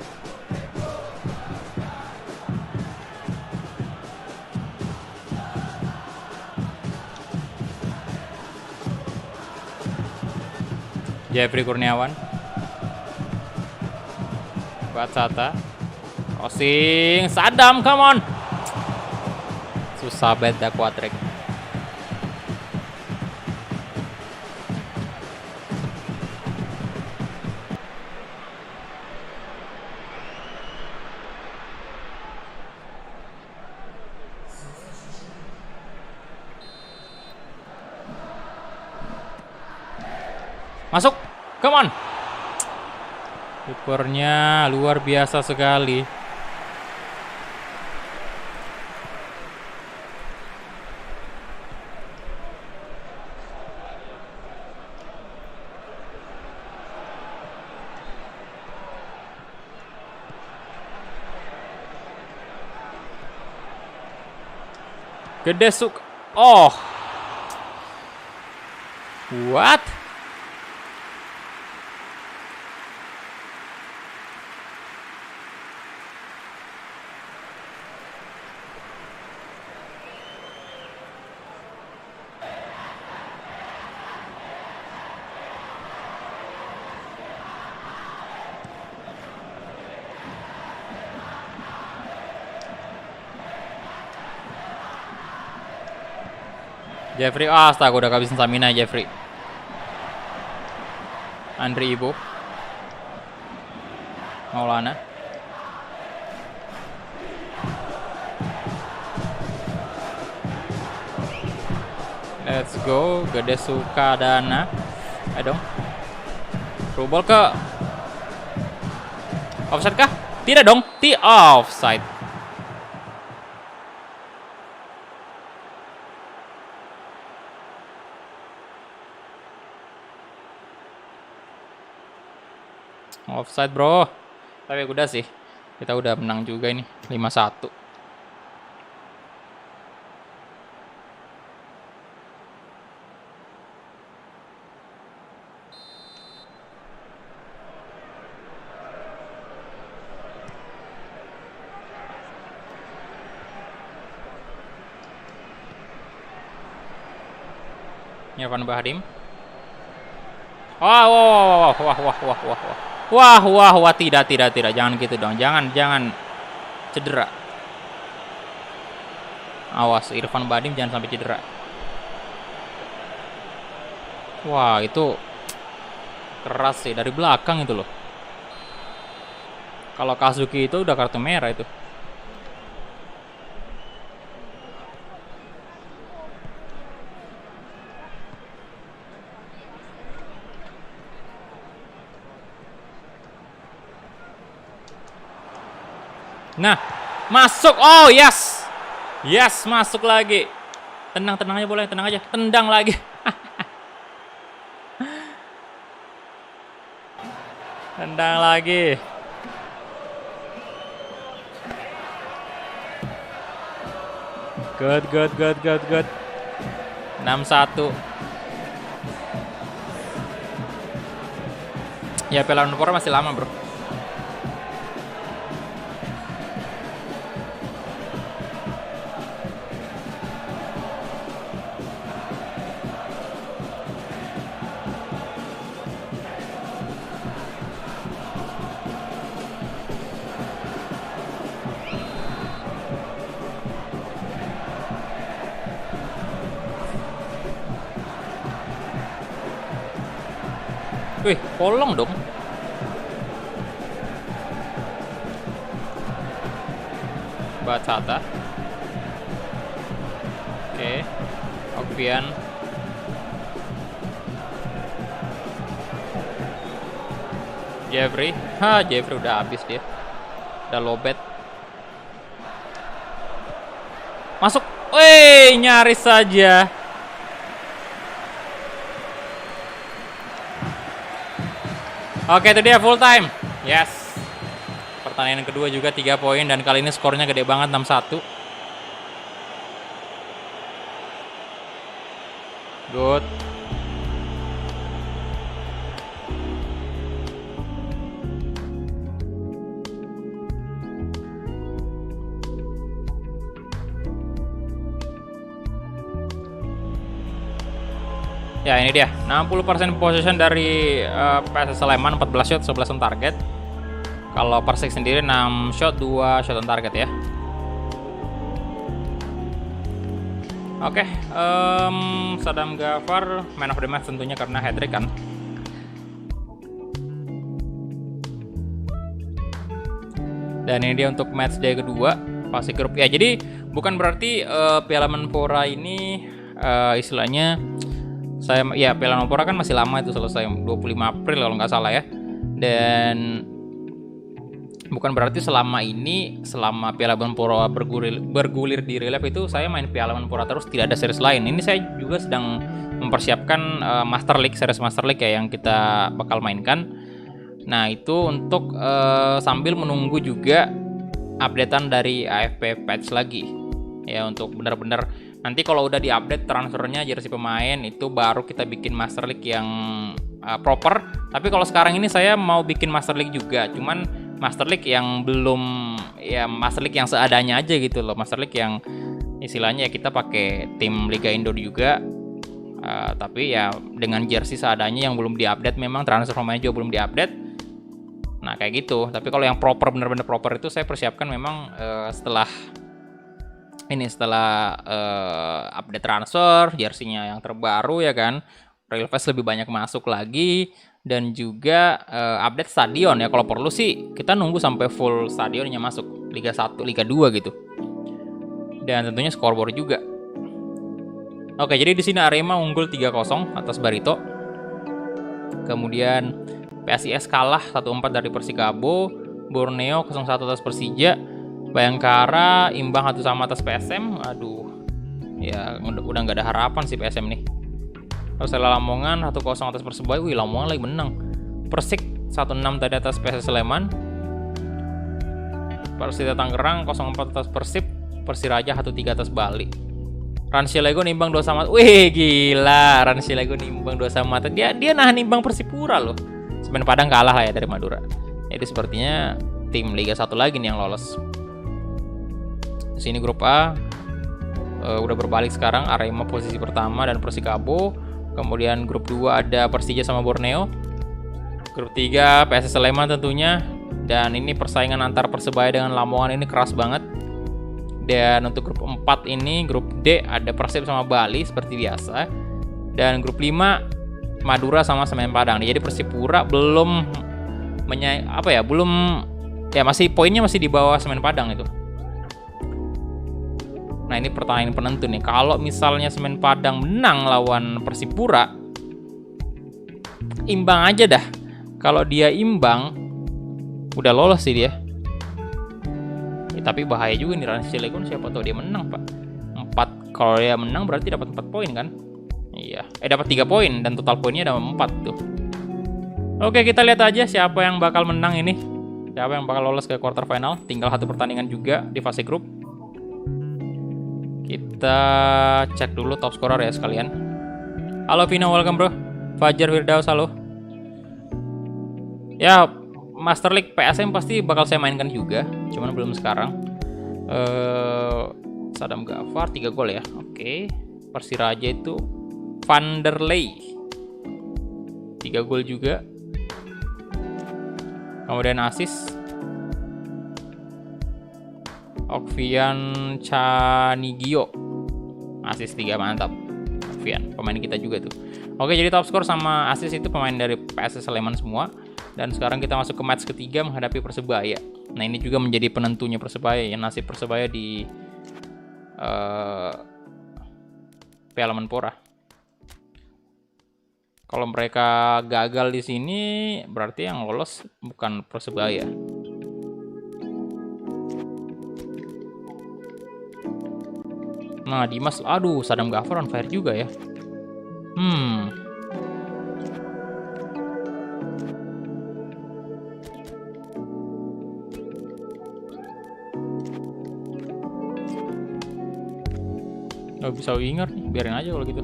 Jeffrey Kurniawan. Batsata. Crossing. Sadam, come on. Susah banget dah kuatrek. Masuk. Come on. Kipernya luar biasa sekali. Gede suk. Oh. What? Jeffrey, astaga, udah kehabisan stamina Jeffrey. Andri Ibo. Maulana. Let's go, Gede Sukadana. Ayo dong. Rubol ke offside kah? Tidak dong, offside. Offside, bro. Tapi udah sih. Kita udah menang juga ini, 5-1. Irfan Bahdim. Wah, tidak, jangan gitu dong, jangan cedera. Awas, Irfan Bahdim jangan sampai cedera. Wah, itu keras sih dari belakang itu loh. Kalau Kazuki itu udah kartu merah itu. Nah, masuk. Oh, yes. Yes, masuk lagi. Tenang aja boleh, tenang aja. Tendang lagi. Tendang lagi. Good. 6-1. Ya, Piala Menpora masih lama, bro. Wih, kolong dong. Bacata. Oke. Okvian. Jeffrey. Jeffrey udah habis dia. Udah lobet. Masuk. Wih, nyaris saja. Oke, itu dia full time. Yes. Pertandingan kedua juga 3 poin dan kali ini skornya gede banget 6-1. Good. Ya, ini dia 60% possession dari PSS Sleman, 14 shot 11 on target. Kalau Persik sendiri 6 shot 2 shot on target ya. Oke, Sadam Ghaffar man of the match tentunya karena hat-trick kan. Dan ini dia untuk match day kedua fase grup. Ya, jadi bukan berarti Piala Menpora ini istilahnya Piala Menpora kan masih lama itu selesai 25 April kalau nggak salah ya. Dan bukan berarti selama Piala Menpora bergulir di relief itu saya main Piala Menpora terus, tidak ada series lain. Ini saya juga sedang mempersiapkan series Master League ya yang kita bakal mainkan. Nah, itu untuk sambil menunggu juga updatean dari AFP patch lagi. Ya, untuk benar-benar nanti kalau udah diupdate transfernya jersey pemain itu baru kita bikin Master League yang proper. Tapi kalau sekarang ini saya mau bikin Master League juga, cuman Master League yang belum, ya Master League yang seadanya aja gitu loh. Master League yang istilahnya ya kita pakai tim Liga Indo juga, tapi ya dengan jersey seadanya yang belum diupdate, memang transfer pemain juga belum diupdate. Nah, kayak gitu. Tapi kalau yang proper, bener-bener proper itu saya persiapkan memang setelah update transfer, jersey-nya yang terbaru ya kan, Real Fest lebih banyak masuk lagi, dan juga update stadion ya. Kalau perlu sih kita nunggu sampai full stadionnya masuk Liga 1, Liga 2 gitu. Dan tentunya scoreboard juga. Oke, jadi di sini Arema unggul 3-0 atas Barito. Kemudian PSIS kalah 1-4 dari Persikabo. Borneo 0-1 atas Persija. Bayangkara imbang 1-1 atas PSM. Aduh, ya udah nggak ada harapan sih PSM nih. Persela Lamongan 1-0 atas Persebaya. Wih, Lamongan lagi menang. Persik 1-6 tadi atas PS Sleman. Persita Tangerang 0-4 atas Persib. Persiraja 1-3 atas Bali. Ransi Lego nimbang 2-1. Wih, gila. Ransi Lego nimbang 2-1. Dia nahan imbang Persipura loh. Semen Padang kalah lah ya dari Madura. Jadi sepertinya tim Liga 1 lagi nih yang lolos. Di sini grup A udah berbalik sekarang. Arema posisi pertama dan Persikabo. Kemudian grup 2 ada Persija sama Borneo. Grup 3 PS Sleman tentunya. Dan ini persaingan antar Persebaya dengan Lamongan ini keras banget. Dan untuk grup 4 ini, grup D ada Persib sama Bali seperti biasa. Dan grup 5 Madura sama Semen Padang. Jadi Persipura belum belum ya, masih poinnya masih di bawah Semen Padang itu. Nah, ini pertandingan penentu nih. Kalau misalnya Semen Padang menang lawan Persipura, imbang aja dah. Kalau dia imbang, udah lolos sih dia. Ya, tapi bahaya juga nih Ransi Cilegon, siapa tahu dia menang, Pak. 4, kalau dia menang berarti dapat 4 poin kan? Iya, dapat 3 poin dan total poinnya ada 4 tuh. Oke, kita lihat aja siapa yang bakal menang ini. Siapa yang bakal lolos ke quarter final. Tinggal 1 pertandingan juga di fase grup. Kita cek dulu top scorer ya sekalian. Halo Vino, welcome bro. Fajar Firdaus, halo. Ya, Master League PSM pasti bakal saya mainkan juga, cuman belum sekarang. Sadam Gafar 3 gol ya. Oke. Persiraja itu Vanderlei 3 gol juga. Kemudian asis Okvian Canigio, asis 3, mantap. Okvian, pemain kita juga tuh. Oke, jadi top skor sama asis itu pemain dari PS Sleman semua. Dan sekarang kita masuk ke match ketiga menghadapi Persebaya. Nah, ini juga menjadi penentunya Persebaya ya, nasib Persebaya di Piala Menpora. Kalau mereka gagal di sini, berarti yang lolos bukan Persebaya. Nah, Dimas, aduh, Sadam Gafar on fire juga ya. Gak bisa winger nih, biarin aja kalau gitu.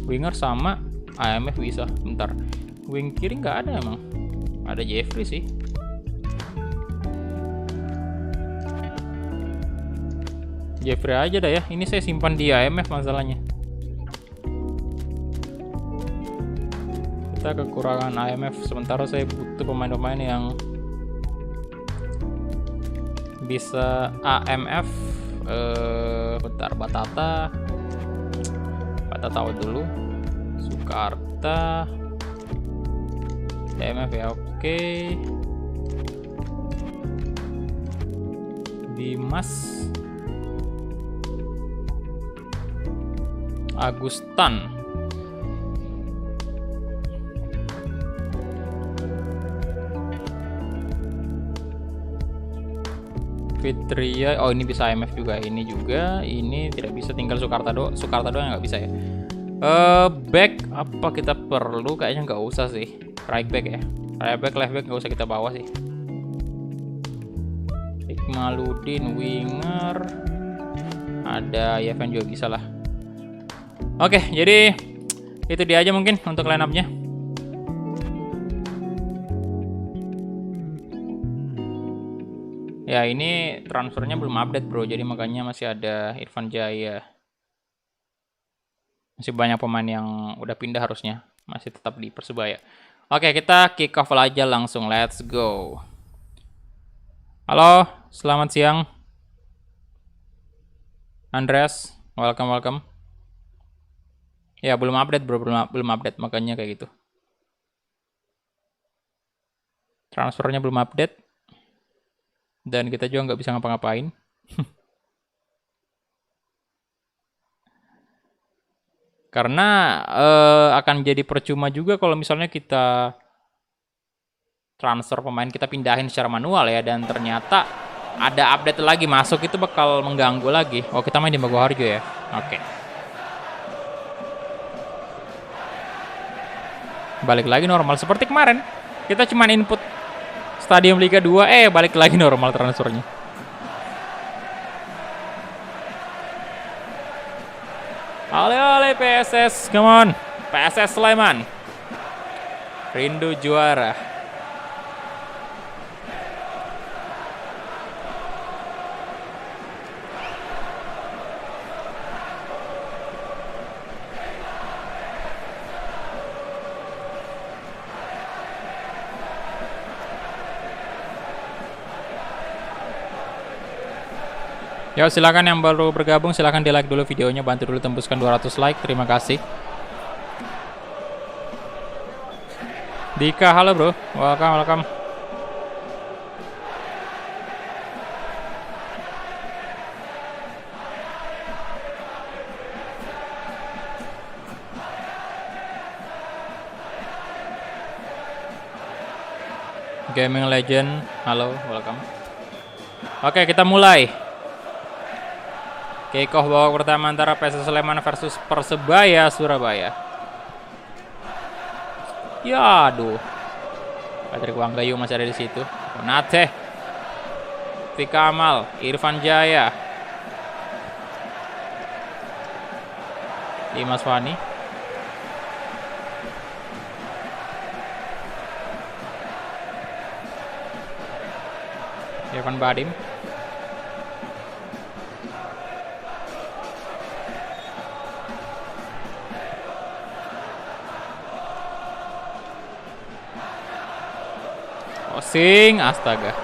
Winger sama AMF bisa. Bentar, wing kiri nggak ada emang. Ada Jeffrey sih. Jeffrey aja dah ya. Ini saya simpan di AMF masalahnya. Kita kekurangan AMF. Sementara saya butuh pemain-pemain yang bisa AMF. Bentar, Batata tahu dulu. Sukarta DMF ya, oke. Dimas Agustan Fitria, oh ini bisa IMF juga, ini juga, ini tidak bisa, tinggal Sukarta doang yang nggak bisa ya. Back apa kita perlu? Kayaknya nggak usah sih. Right back ya, right back, left back nggak usah kita bawa sih. Ikmaludin winger, ada Yevan juga bisa lah. Oke, jadi itu dia aja mungkin untuk line up-nya. Ya, ini transfernya belum update bro, jadi makanya masih ada Irfan Jaya. Masih banyak pemain yang udah pindah harusnya, masih tetap di Persebaya. Oke, kita kick off aja langsung, let's go. Halo, selamat siang Andreas, welcome. Ya, belum update bro, belum update, makanya kayak gitu. Transfernya belum update. Dan kita juga nggak bisa ngapa-ngapain. Karena akan jadi percuma juga kalau misalnya kita transfer pemain kita pindahin secara manual ya, dan ternyata ada update lagi masuk, itu bakal mengganggu lagi. Oh, kita main di Maguharjo ya. Oke. Balik lagi normal seperti kemarin. Kita cuman input Stadium Liga 2, balik lagi normal transfernya. Ale PSS, come on. PSS Sleman. Rindu juara. Ya, silakan yang baru bergabung, silakan di like dulu videonya, bantu dulu tembuskan 200 like, terima kasih. Dika, halo bro, welcome. Gaming Legend, halo, welcome. Oke, kita mulai. Kick-off babak pertama antara PSS Sleman versus Persebaya Surabaya. Ya, aduh. Patrick Wanggayu masih ada di situ. Konate, Fika Amal, Irfan Jaya, Dimas Fani, Irfan Badim, Osing, astaga.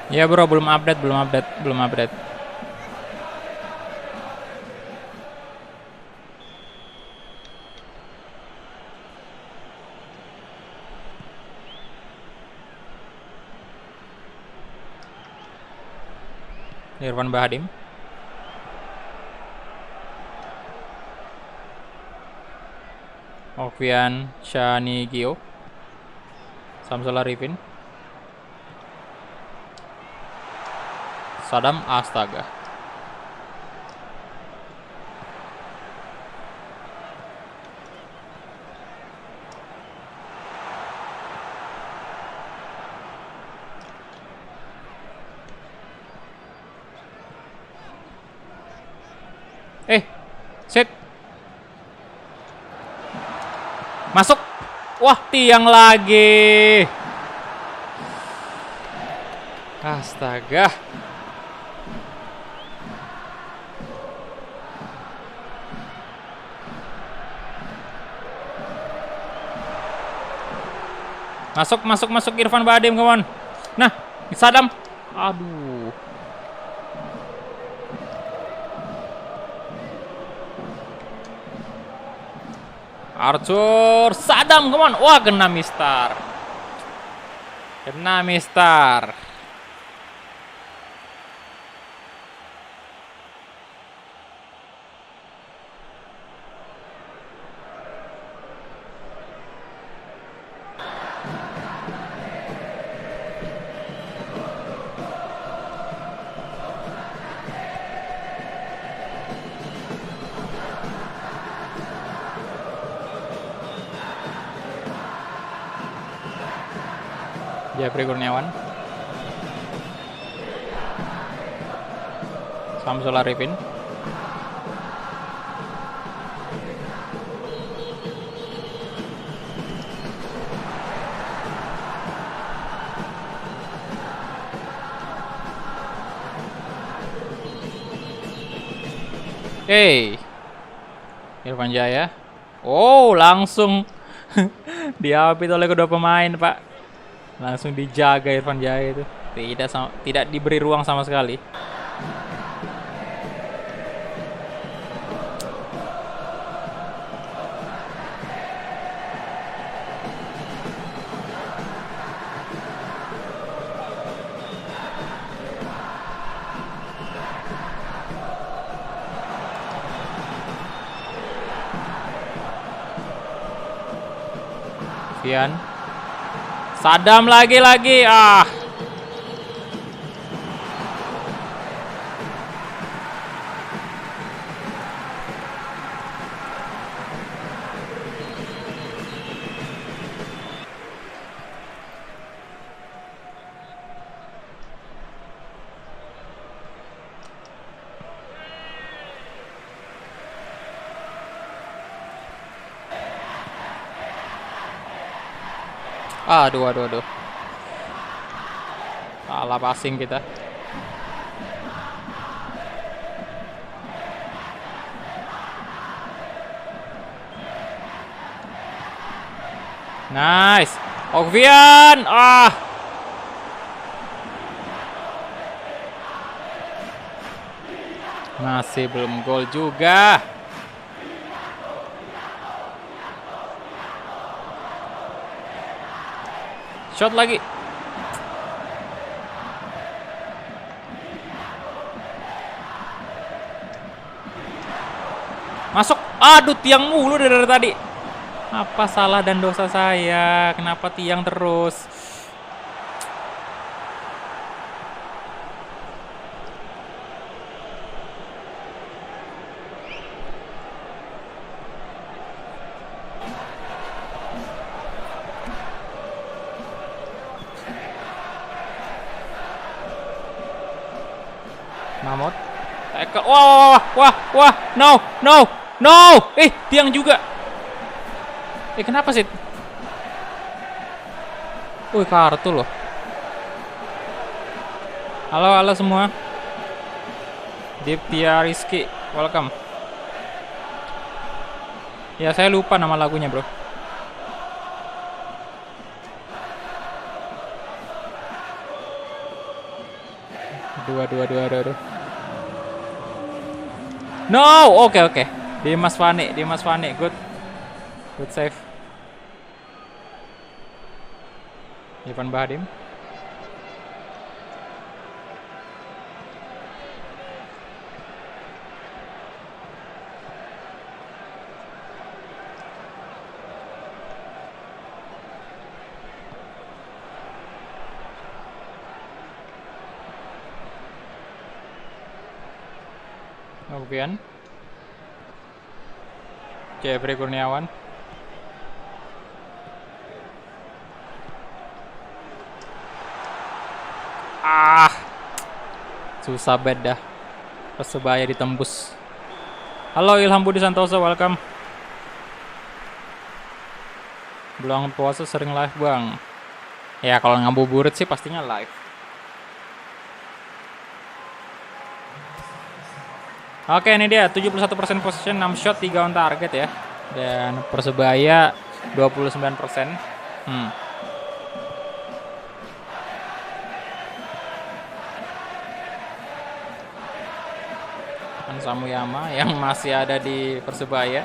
Ya bro, belum update. Irfan Bahadim, Okvian Shanigio, Samsul Arifin, Sadam, astaga. Set. Masuk. Wah, tiang lagi. Astaga. Masuk Irfan Badim, kawan. Nah, Sadam. Aduh. Arthur Sadam, come on. Wah, kena mistar. Jeffrey Kurniawan, Samsul Arifin, Irfan Jaya. Oh, langsung diapit oleh kedua pemain, Pak. Langsung dijaga Irfan Jaya itu. Tidak diberi ruang sama sekali. Novian. Sadam lagi. Ah. Aduh. Salah passing kita. Nice. Okvian. Ah. Masih belum gol juga. Shot lagi. Masuk. Aduh, tiang mulu dari tadi. Apa salah dan dosa saya? Kenapa tiang terus? Mamot. Tackle. Wah. No. Tiang juga. Kenapa sih? Kartu loh. Halo semua. Diptia Rizky, welcome. Ya, saya lupa nama lagunya, bro. Aduh. No, oke. Dimas Fani, good save. Ivan Bahadim. Novian. Jeffrey Kurniawan. Susah beda. Persebaya ditembus. Halo Ilham Budi Santoso, welcome. Bulan puasa sering live bang. Ya kalau ngabuburit sih pastinya live. Oke, ini dia 71% possession, 6 shot, 3 on target ya. Dan Persebaya 29%. Samuyama yang masih ada di Persebaya.